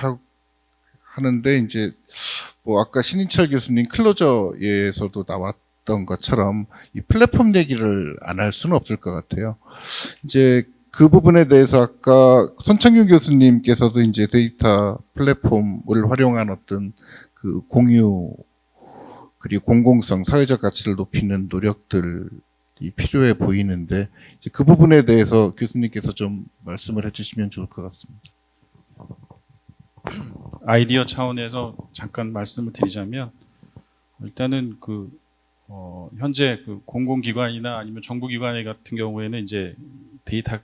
하는데 이제 뭐 아까 신인철 교수님 클로저에서도 나왔던 것처럼 이 플랫폼 얘기를 안 할 수는 없을 것 같아요. 이제 그 부분에 대해서 아까 손창균 교수님께서도 이제 데이터 플랫폼을 활용한 어떤 그 공유 그리고 공공성, 사회적 가치를 높이는 노력들이 필요해 보이는데 이제 그 부분에 대해서 교수님께서 좀 말씀을 해주시면 좋을 것 같습니다. 아이디어 차원에서 잠깐 말씀을 드리자면 일단은 현재 그 공공기관이나 아니면 정부기관 같은 경우에는 이제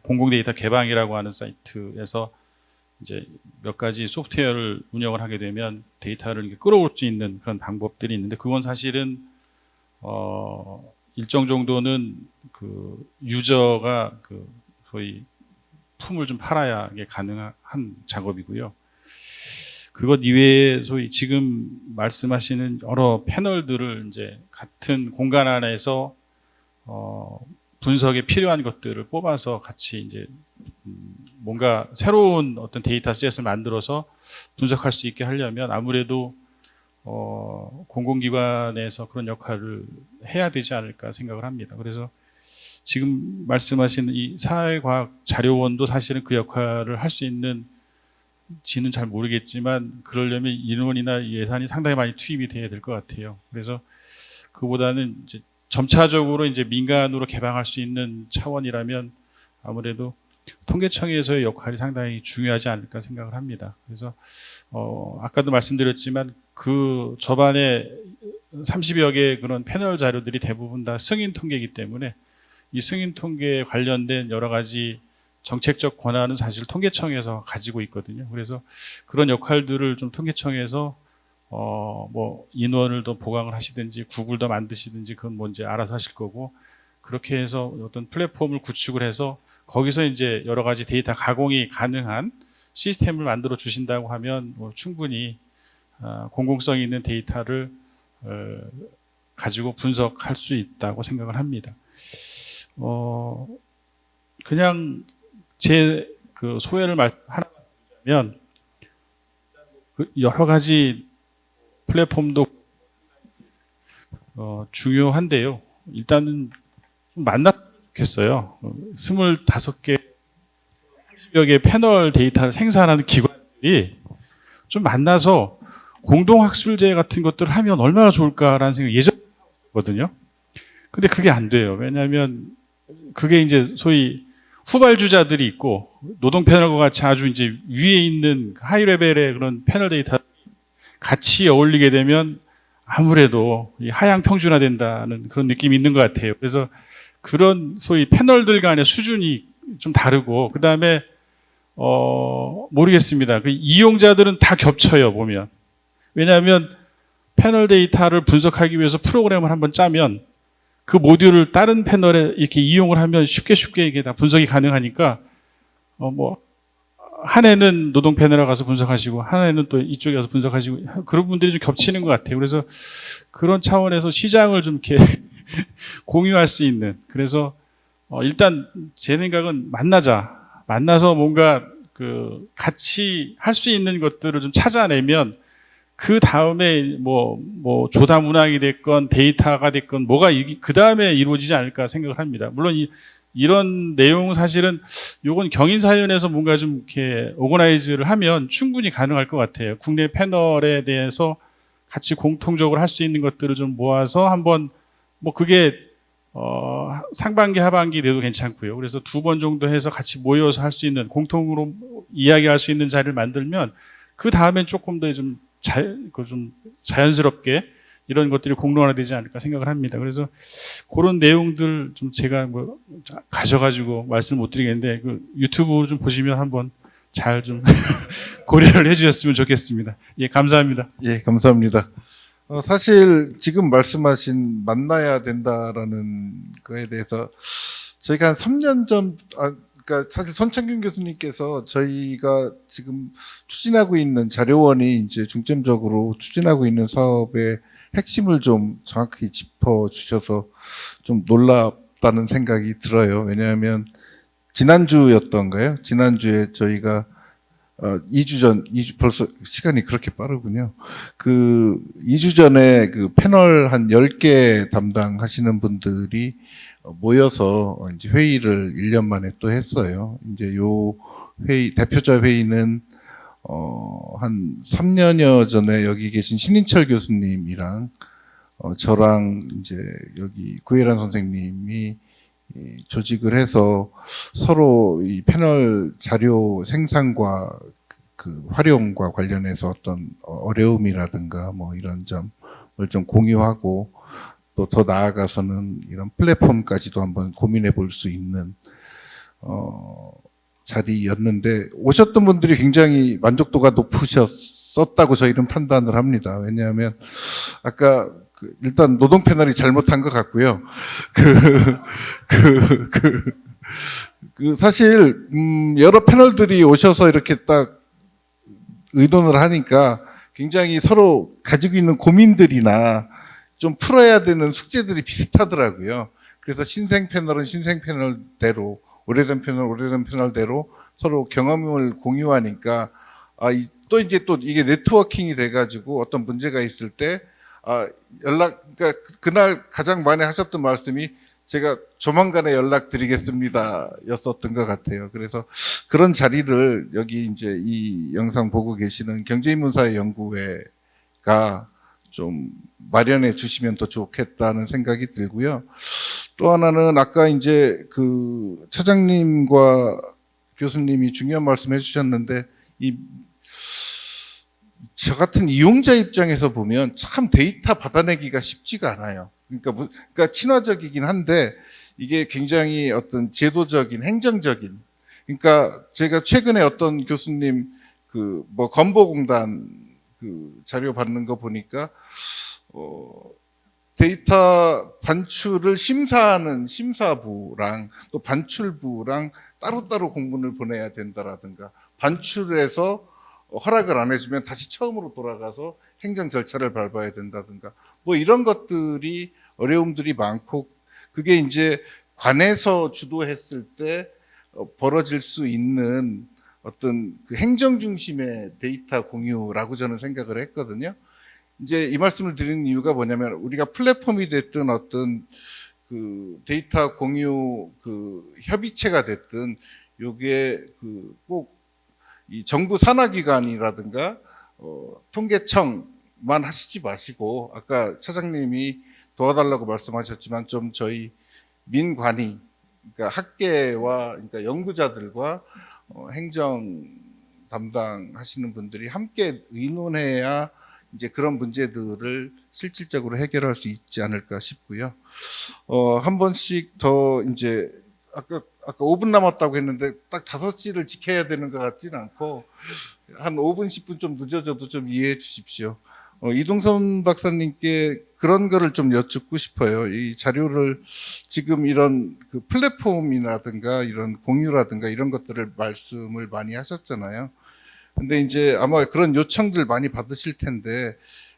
공공 데이터 개방이라고 하는 사이트에서 이제 몇 가지 소프트웨어를 운영을 하게 되면 데이터를 이렇게 끌어올 수 있는 그런 방법들이 있는데 그건 사실은 일정 정도는 그 유저가 그 소위 품을 좀 팔아야 이게 가능한 작업이고요. 그것 이외에 소위 지금 말씀하시는 여러 패널들을 이제 같은 공간 안에서 분석에 필요한 것들을 뽑아서 같이 이제 뭔가 새로운 어떤 데이터셋을 만들어서 분석할 수 있게 하려면 아무래도 공공기관에서 그런 역할을 해야 되지 않을까 생각을 합니다. 그래서 지금 말씀하신 이 사회과학 자료원도 사실은 그 역할을 할 수 있는 지는 잘 모르겠지만 그러려면 인원이나 예산이 상당히 많이 투입이 돼야 될 것 같아요. 그래서 그보다는 이제 점차적으로 이제 민간으로 개방할 수 있는 차원이라면 아무래도 통계청에서의 역할이 상당히 중요하지 않을까 생각을 합니다. 그래서 아까도 말씀드렸지만 그 저반에 30여 개의 그런 패널 자료들이 대부분 다 승인 통계이기 때문에 이 승인 통계에 관련된 여러 가지 정책적 권한은 사실 통계청에서 가지고 있거든요. 그래서 그런 역할들을 좀 통계청에서 뭐 인원을 더 보강을 하시든지 구글 더 만드시든지 그건 뭐 이제 알아서 하실 거고, 그렇게 해서 어떤 플랫폼을 구축을 해서 거기서 이제 여러 가지 데이터 가공이 가능한 시스템을 만들어 주신다고 하면 뭐 충분히 공공성 있는 데이터를 가지고 분석할 수 있다고 생각을 합니다. 그냥 제 그 소회를 하나 드리자면, 그 여러 가지 플랫폼도 중요한데요. 일단은 좀 만났으면 좋겠어요. 25개, 30여 개 패널 데이터를 생산하는 기관들이 좀 만나서 공동학술제 같은 것들을 하면 얼마나 좋을까라는 생각이 예전에 했거든요. 근데 그게 안 돼요. 왜냐하면 그게 이제 소위 후발주자들이 있고 노동 패널과 같이 아주 이제 위에 있는 하이 레벨의 그런 패널 데이터 같이 어울리게 되면 아무래도 이 하향 평준화된다는 그런 느낌이 있는 것 같아요. 그래서 그런 소위 패널들 간의 수준이 좀 다르고, 그 다음에 모르겠습니다. 그 이용자들은 다 겹쳐요, 보면. 왜냐하면 패널 데이터를 분석하기 위해서 프로그램을 한번 짜면 그 모듈을 다른 패널에 이렇게 이용을 하면 쉽게 이게 다 분석이 가능하니까 뭐 한 해는 노동 패널에 가서 분석하시고 한 해는 또 이쪽에 가서 분석하시고 그런 분들이 좀 겹치는 것 같아요. 그래서 그런 차원에서 시장을 좀 이렇게 공유할 수 있는, 그래서 일단 제 생각은 만나서 뭔가 그 같이 할 수 있는 것들을 좀 찾아내면 그 다음에 뭐 조사 문항이 됐건 데이터가 됐건 뭐가 그 다음에 이루어지지 않을까 생각을 합니다. 물론 이런 내용은 사실은 요건 경인사연에서 뭔가 좀 이렇게 오거나이즈를 하면 충분히 가능할 것 같아요. 국내 패널에 대해서 같이 공통적으로 할 수 있는 것들을 좀 모아서 한번 뭐 그게 상반기 하반기 돼도 괜찮고요. 그래서 2번 정도 해서 같이 모여서 할 수 있는, 공통으로 이야기할 수 있는 자리를 만들면 그 다음엔 조금 더 좀 자연스럽게 이런 것들이 공론화되지 않을까 생각을 합니다. 그래서 그런 내용들 좀 제가 뭐 가져가지고 말씀 못 드리겠는데 그 유튜브 좀 보시면 한번 잘 좀 고려를 해주셨으면 좋겠습니다. 예, 감사합니다. 예, 감사합니다. 사실 지금 말씀하신 만나야 된다라는 거에 대해서 저희가 한 3년 전, 그러니까 사실 손창균 교수님께서 저희가 지금 추진하고 있는 자료원이 이제 중점적으로 추진하고 있는 사업의 핵심을 좀 정확히 짚어 주셔서 좀 놀랍다는 생각이 들어요. 왜냐하면 지난주였던가요? 지난주에 저희가 2주 전, 벌써 시간이 그렇게 빠르군요. 그 2주 전에 그 패널 한 10개 담당하시는 분들이 모여서 이제 회의를 1년 만에 또 했어요. 이제 요 회의, 대표자 회의는 한 3년여 전에 여기 계신 신인철 교수님이랑 저랑 이제 여기 구혜란 선생님이 조직을 해서 서로 이 패널 자료 생산과 그 활용과 관련해서 어떤 어려움이라든가 뭐 이런 점을 좀 공유하고 또 더 나아가서는 이런 플랫폼까지도 한번 고민해 볼 수 있는 자리였는데, 오셨던 분들이 굉장히 만족도가 높으셨었다고 저희는 판단을 합니다. 왜냐하면 아까 일단 노동 패널이 잘못한 것 같고요. 사실 여러 패널들이 오셔서 이렇게 딱 의논을 하니까 굉장히 서로 가지고 있는 고민들이나 좀 풀어야 되는 숙제들이 비슷하더라고요. 그래서 신생 패널은 신생 패널대로, 오래된 패널대로 서로 경험을 공유하니까 또 이게 네트워킹이 돼가지고 어떤 문제가 있을 때 그러니까 그날 가장 많이 하셨던 말씀이 제가 조만간에 연락드리겠습니다 였었던 것 같아요. 그래서 그런 자리를 여기 이제 이 영상 보고 계시는 경제인문사회연구회가 좀 마련해 주시면 더 좋겠다는 생각이 들고요. 또 하나는 아까 이제 그 차장님과 교수님이 중요한 말씀 해주셨는데 저 같은 이용자 입장에서 보면 참 데이터 받아내기가 쉽지가 않아요. 그러니까 친화적이긴 한데 이게 굉장히 어떤 제도적인 행정적인, 그러니까 제가 최근에 어떤 교수님 건보공단 자료 받는 거 보니까 데이터 반출을 심사하는 심사부랑 또 반출부랑 따로따로 공문을 보내야 된다라든가, 반출해서 허락을 안 해주면 다시 처음으로 돌아가서 행정 절차를 밟아야 된다든가, 뭐 이런 것들이 어려움들이 많고, 그게 이제 관에서 주도했을 때 벌어질 수 있는 어떤 그 행정 중심의 데이터 공유라고 저는 생각을 했거든요. 이제 이 말씀을 드리는 이유가 뭐냐면, 우리가 플랫폼이 됐든 어떤 그 데이터 공유 그 협의체가 됐든, 요게 꼭 이 정부 산하기관이라든가 통계청만 하시지 마시고, 아까 차장님이 도와달라고 말씀하셨지만 좀 저희 민관이, 그러니까 학계와 그러니까 연구자들과 행정 담당하시는 분들이 함께 의논해야 이제 그런 문제들을 실질적으로 해결할 수 있지 않을까 싶고요. 한 번씩 더 이제 아까 5분 남았다고 했는데 딱 5시를 지켜야 되는 것 같지는 않고 한 5분, 10분 좀 늦어져도 좀 이해해 주십시오. 이동선 박사님께 그런 거를 좀 여쭙고 싶어요. 이 자료를 지금 이런 그 플랫폼이라든가 이런 공유라든가 이런 것들을 말씀을 많이 하셨잖아요. 근데 이제 아마 그런 요청들 많이 받으실 텐데,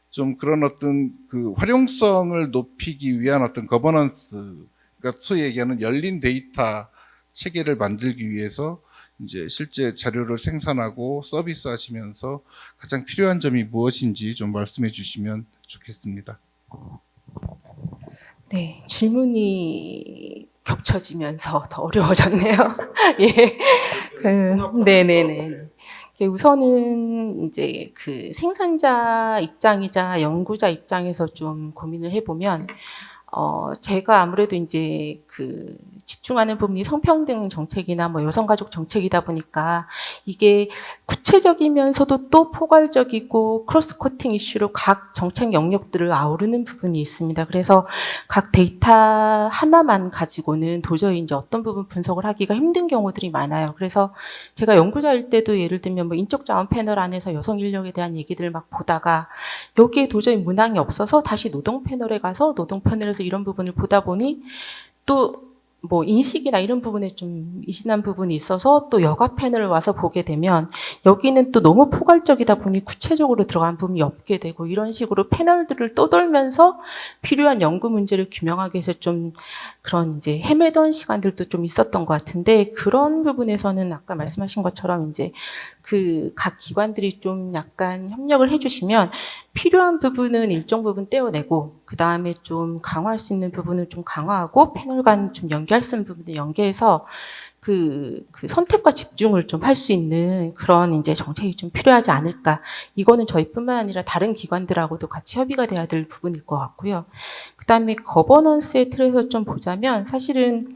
좀 그런 어떤 그 활용성을 높이기 위한 어떤 거버넌스, 그러니까 소위 얘기하는 열린 데이터 체계를 만들기 위해서 이제 실제 자료를 생산하고 서비스 하시면서 가장 필요한 점이 무엇인지 좀 말씀해 주시면 좋겠습니다. 네, 질문이 겹쳐지면서 더 어려워졌네요. 예. 네네네. 우선은 이제 그 생산자 입장이자 연구자 입장에서 좀 고민을 해보면, 제가 아무래도 이제 그 집중하는 부분이 성평등 정책이나 뭐 여성가족 정책이다 보니까 이게 구체적이면서도 또 포괄적이고 크로스 커팅 이슈로 각 정책 영역들을 아우르는 부분이 있습니다. 그래서 각 데이터 하나만 가지고는 도저히 이제 어떤 부분 분석을 하기가 힘든 경우들이 많아요. 그래서 제가 연구자일 때도 예를 들면 뭐 인적 자원 패널 안에서 여성 인력에 대한 얘기들을 막 보다가 여기에 도저히 문항이 없어서 다시 노동 패널에 가서 노동 패널에서 이런 부분을 보다 보니 또 뭐 인식이나 이런 부분에 좀 이신한 부분이 있어서 또 여가 패널을 와서 보게 되면 여기는 또 너무 포괄적이다 보니 구체적으로 들어간 부분이 없게 되고, 이런 식으로 패널들을 떠돌면서 필요한 연구 문제를 규명하기 위해서 좀 그런 이제 헤매던 시간들도 좀 있었던 것 같은데, 그런 부분에서는 아까 말씀하신 것처럼 이제 그 각 기관들이 좀 약간 협력을 해주시면 필요한 부분은 일정 부분 떼어내고, 그 다음에 좀 강화할 수 있는 부분은 좀 강화하고, 패널 간 좀 연계할 수 있는 부분을 연계해서 그 선택과 집중을 좀 할 수 있는 그런 이제 정책이 좀 필요하지 않을까. 이거는 저희뿐만 아니라 다른 기관들하고도 같이 협의가 돼야 될 부분일 것 같고요. 그 다음에 거버넌스의 틀에서 좀 보자면, 사실은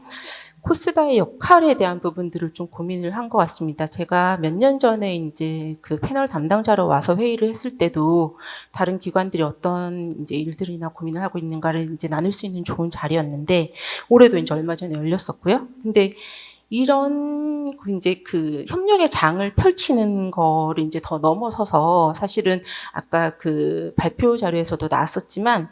코스다의 역할에 대한 부분들을 좀 고민을 한 것 같습니다. 제가 몇 년 전에 이제 그 패널 담당자로 와서 회의를 했을 때도 다른 기관들이 어떤 이제 일들이나 고민을 하고 있는가를 이제 나눌 수 있는 좋은 자리였는데, 올해도 이제 얼마 전에 열렸었고요. 근데 이런 이제 그 협력의 장을 펼치는 거를 이제 더 넘어서서, 사실은 아까 그 발표 자료에서도 나왔었지만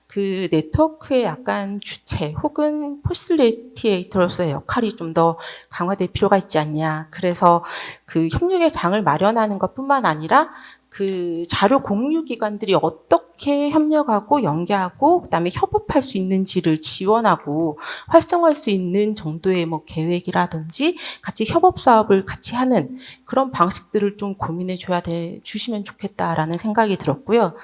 그 네트워크의 약간 주체 혹은 포실리티에이터로서의 역할이 좀 더 강화될 필요가 있지 않냐. 그래서 그 협력의 장을 마련하는 것뿐만 아니라 그 자료 공유 기관들이 어떻게 협력하고 연계하고 그다음에 협업할 수 있는지를 지원하고 활성화할 수 있는 정도의 뭐 계획이라든지 같이 협업 사업을 같이 하는 그런 방식들을 좀 고민해 주시면 좋겠다라는 생각이 들었고요.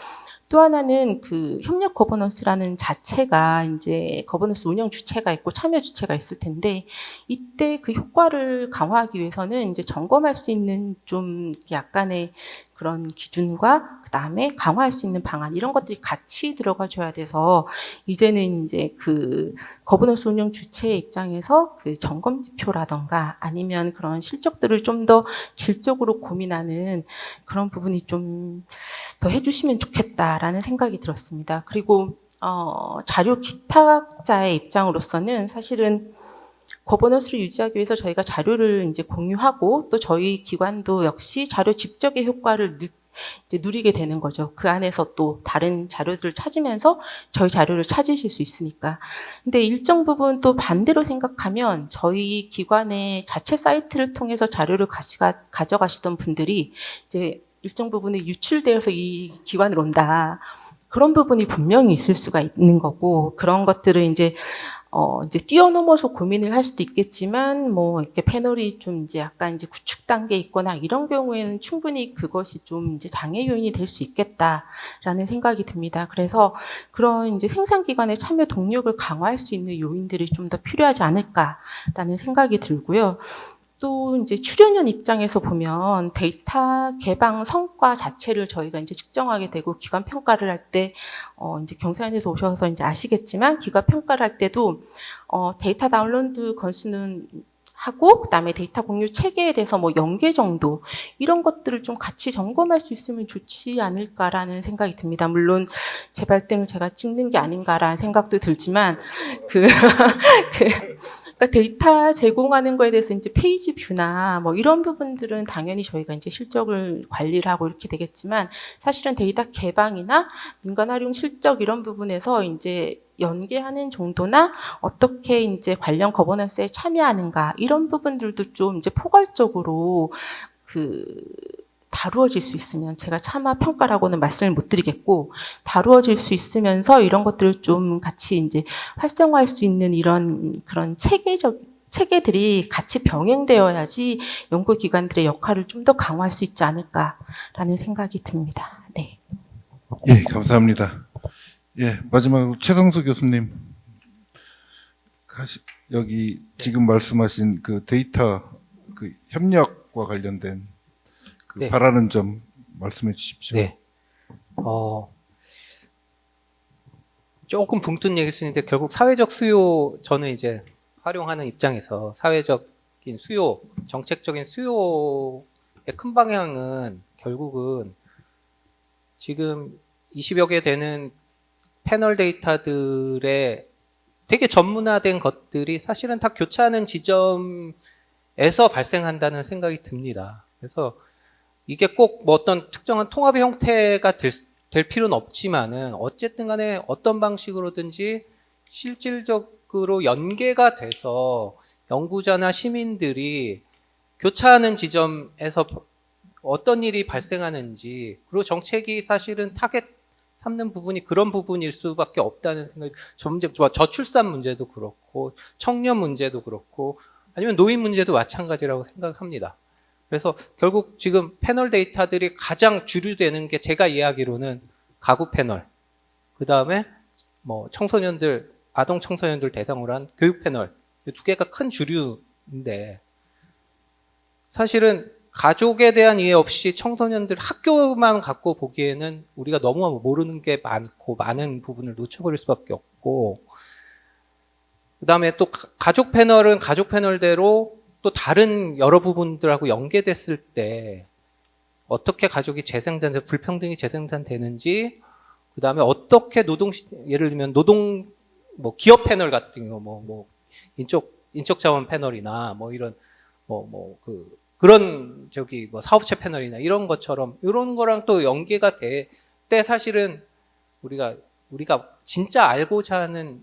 또 하나는 그 협력 거버넌스라는 자체가 이제 거버넌스 운영 주체가 있고 참여 주체가 있을 텐데 이때 그 효과를 강화하기 위해서는 이제 점검할 수 있는 좀 약간의 그런 기준과 그다음에 강화할 수 있는 방안 이런 것들이 같이 들어가 줘야 돼서 이제는 이제 그 거버넌스 운영 주체의 입장에서 그 점검 지표라던가 아니면 그런 실적들을 좀 더 질적으로 고민하는 그런 부분이 좀 더 해주시면 좋겠다라는 생각이 들었습니다. 그리고 자료 기탁자의 입장으로서는 사실은 거버넌스를 유지하기 위해서 저희가 자료를 이제 공유하고 또 저희 기관도 역시 자료 집적의 효과를 이제 누리게 되는 거죠. 그 안에서 또 다른 자료들을 찾으면서 저희 자료를 찾으실 수 있으니까. 근데 일정 부분 또 반대로 생각하면 저희 기관의 자체 사이트를 통해서 자료를 가져가시던 분들이 이제 일정 부분이 유출되어서 이 기관으로 온다. 그런 부분이 분명히 있을 수가 있는 거고, 그런 것들을 이제 뛰어넘어서 고민을 할 수도 있겠지만, 뭐, 이렇게 패널이 좀 이제 약간 이제 구축 단계에 있거나 이런 경우에는 충분히 그것이 좀 이제 장애 요인이 될 수 있겠다라는 생각이 듭니다. 그래서 그런 이제 생산기관의 참여 동력을 강화할 수 있는 요인들이 좀 더 필요하지 않을까라는 생각이 들고요. 또 이제 출연연 입장에서 보면 데이터 개방 성과 자체를 저희가 이제 측정하게 되고 기관 평가를 할 때 이제 경사연에서 오셔서 이제 아시겠지만 기관 평가를 할 때도 데이터 다운로드 건수는 하고 그다음에 데이터 공유 체계에 대해서 뭐 연계 정도 이런 것들을 좀 같이 점검할 수 있으면 좋지 않을까라는 생각이 듭니다. 물론 제 발등을 제가 찍는 게 아닌가라는 생각도 들지만 그러니까 데이터 제공하는 거에 대해서 이제 페이지 뷰나 뭐 이런 부분들은 당연히 저희가 이제 실적을 관리를 하고 이렇게 되겠지만 사실은 데이터 개방이나 민간 활용 실적 이런 부분에서 이제 연계하는 정도나 어떻게 이제 관련 거버넌스에 참여하는가 이런 부분들도 좀 이제 포괄적으로 다루어질 수 있으면 제가 차마 평가라고는 말씀을 못 드리겠고 다루어질 수 있으면서 이런 것들을 좀 같이 이제 활성화할 수 있는 이런 그런 체계들이 같이 병행되어야지 연구기관들의 역할을 좀 더 강화할 수 있지 않을까라는 생각이 듭니다. 네. 예, 감사합니다. 예, 마지막으로 최성수 교수님. 여기 지금 말씀하신 그 데이터 그 협력과 관련된 그 네. 바라는 점 말씀해 주십시오. 네. 조금 붕 뜬 얘기일 수 있는데 결국 사회적 수요 저는 이제 활용하는 입장에서 사회적인 수요, 정책적인 수요의 큰 방향은 결국은 지금 20여 개 되는 패널 데이터들의 되게 전문화된 것들이 사실은 다 교차하는 지점에서 발생한다는 생각이 듭니다. 그래서 이게 꼭 뭐 어떤 특정한 통합의 형태가 될 필요는 없지만은 어쨌든 간에 어떤 방식으로든지 실질적으로 연계가 돼서 연구자나 시민들이 교차하는 지점에서 어떤 일이 발생하는지 그리고 정책이 사실은 타겟 삼는 부분이 그런 부분일 수밖에 없다는 생각이 저출산 문제도 그렇고 청년 문제도 그렇고 아니면 노인 문제도 마찬가지라고 생각합니다. 그래서 결국 지금 패널 데이터들이 가장 주류되는 게 제가 이해하기로는 가구 패널, 그 다음에 뭐 청소년들, 아동 청소년들 대상으로 한 교육 패널, 이 두 개가 큰 주류인데 사실은 가족에 대한 이해 없이 청소년들 학교만 갖고 보기에는 우리가 너무 모르는 게 많고 많은 부분을 놓쳐버릴 수밖에 없고 그 다음에 또 가족 패널은 가족 패널대로 또 다른 여러 부분들하고 연계됐을 때 어떻게 가족이 재생산돼서 불평등이 재생산되는지 그 다음에 어떻게 예를 들면 뭐 기업 패널 같은 거 뭐 인적 자원 패널이나 뭐 이런 그런 뭐 사업체 패널이나 이런 것처럼 이런 거랑 또 연계가 될 때 사실은 우리가 진짜 알고자 하는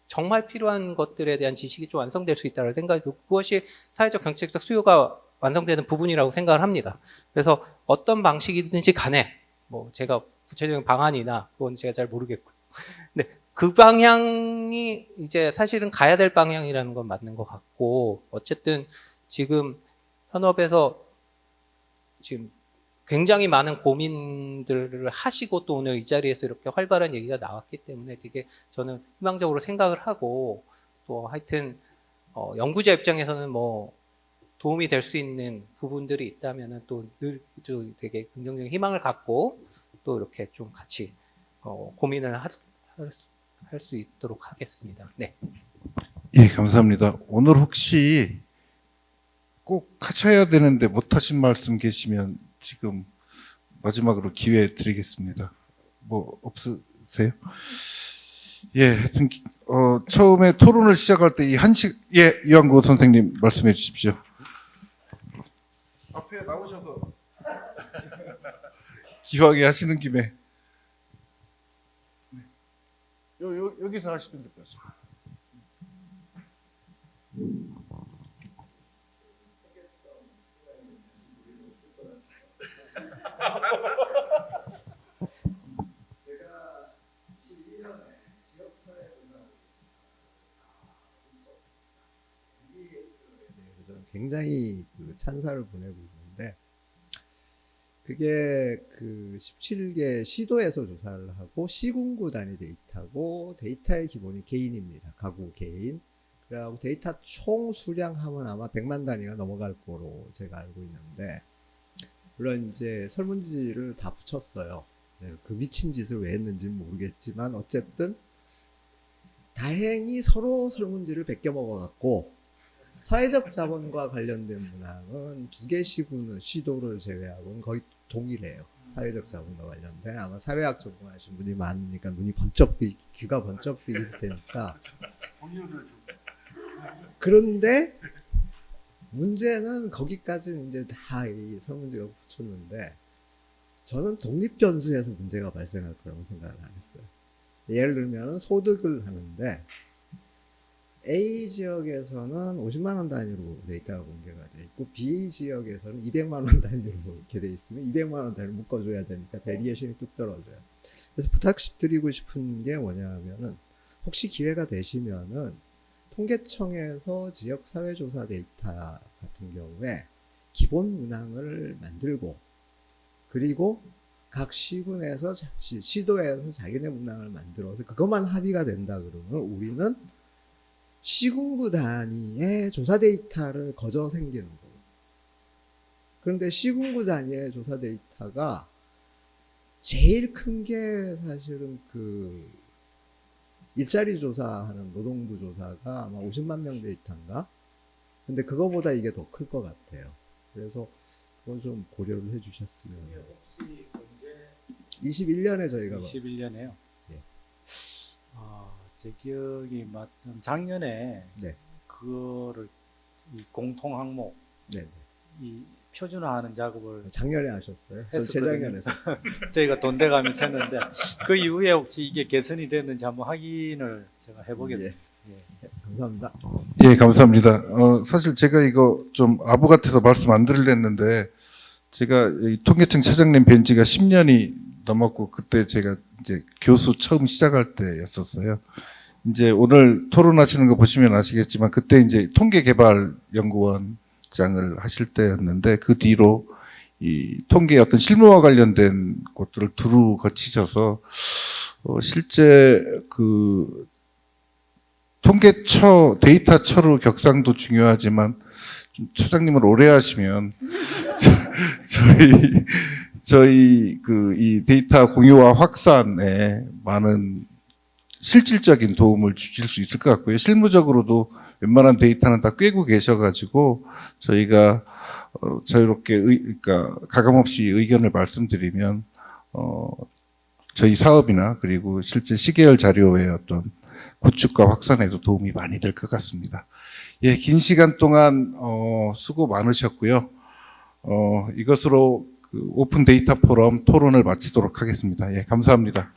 정말 필요한 것들에 대한 지식이 좀 완성될 수 있다는 생각이 들고 그것이 사회적 경제적 수요가 완성되는 부분이라고 생각을 합니다. 그래서 어떤 방식이든지 간에 뭐 제가 구체적인 방안이나 그건 제가 잘 모르겠고요. 근데 그 방향이 이제 사실은 가야 될 방향이라는 건 맞는 것 같고 어쨌든 지금 현업에서 지금 굉장히 많은 고민들을 하시고 또 오늘 이 자리에서 이렇게 활발한 얘기가 나왔기 때문에 되게 저는 희망적으로 생각을 하고 또 하여튼 연구자 입장에서는 뭐 도움이 될 수 있는 부분들이 있다면은 또 늘 되게 긍정적인 희망을 갖고 또 이렇게 좀 같이 고민을 할 수 있도록 하겠습니다. 네. 예, 감사합니다. 오늘 혹시 꼭 하셔야 되는데 못 하신 말씀 계시면 지금 마지막으로 기회 드리겠습니다. 뭐 없으세요? 예, 하여튼 처음에 토론을 시작할 때 이 한식 이완구 선생님 말씀해 주십시오. 앞에 나오셔서 기왕에 하시는 김에 네. 여기서 하시면 될 것 같습니다. 저는 굉장히 찬사를 보내고 있는데 그게 17개 시도에서 조사를 하고 시군구 단위 데이터고 데이터의 기본이 개인입니다. 가구 개인. 그래갖고 데이터 총 수량하면 아마 100만 단위가 넘어갈 거로 제가 알고 있는데 물론 이제 설문지를 다 붙였어요. 네, 그 미친 짓을 왜 했는지는 모르겠지만 어쨌든 다행히 서로 설문지를 베껴 먹어갖고 사회적 자본과 관련된 문항은 2개 시도를 제외하고는 거의 동일해요. 사회적 자본과 관련된 아마 사회학 전공하신 분이 많으니까 눈이 번쩍 귀가 번쩍 뜨일 테니까. 그런데 문제는 거기까지는 이제 다 이 설문지가 붙였는데 저는 독립전수에서 문제가 발생할 거라고 생각을 안 했어요. 예를 들면 소득을 하는데 A 지역에서는 50만 원 단위로 데이터가 공개가 돼 있고 B 지역에서는 200만 원 단위로 이렇게 돼 있으면 200만 원 단위로 묶어줘야 되니까 베리에이션이 뚝 떨어져요. 그래서 부탁드리고 싶은 게 뭐냐면은 혹시 기회가 되시면은 통계청에서 지역 사회조사 데이터 같은 경우에 기본 문항을 만들고 그리고 각 시군에서 시도에서 자기네 문항을 만들어서 그것만 합의가 된다 그러면 우리는 시군구 단위의 조사 데이터를 거저 생기는 거예요. 그런데 시군구 단위의 조사 데이터가 제일 큰 게 사실은 일자리 조사하는 노동부 조사가 아마 50만 명 데이터인가? 근데 그거보다 이게 더 클 것 같아요. 그래서 그건 좀 고려를 해 주셨으면. 21년에 저희가 21년에요. 예. 제 기억이 맞던 작년에 네. 그거를 이 공통 항목 네. 이 표준화하는 작업을 작년에 하셨어요? 저 했었거든요. 재작년에 했었어요. 저희가 돈대가면서 했는데 그 이후에 혹시 이게 개선이 됐는지 한번 확인을 제가 해보겠습니다. 예. 감사합니다. 예, 감사합니다. 사실 제가 이거 좀 아부 같아서 말씀 안 드리려는데 제가 이 통계청 차장님 뵌 지가 10년이 넘었고 그때 제가 이제 교수 처음 시작할 때였었어요. 이제 오늘 토론하시는 거 보시면 아시겠지만 그때 이제 통계개발연구원장을 하실 때였는데 그 뒤로 이 통계 어떤 실무와 관련된 것들을 두루 거치셔서 실제 통계처 데이터처로 격상도 중요하지만 좀 차장님을 오래 하시면 저희 이 데이터 공유와 확산에 많은 실질적인 도움을 주실 수 있을 것 같고요. 실무적으로도 웬만한 데이터는 다 꿰고 계셔가지고 저희가 자유롭게 그러니까 가감없이 의견을 말씀드리면 저희 사업이나 그리고 실제 시계열 자료의 어떤 구축과 확산에도 도움이 많이 될 것 같습니다. 예, 긴 시간 동안 수고 많으셨고요. 이것으로 오픈 데이터 포럼 토론을 마치도록 하겠습니다. 예, 감사합니다.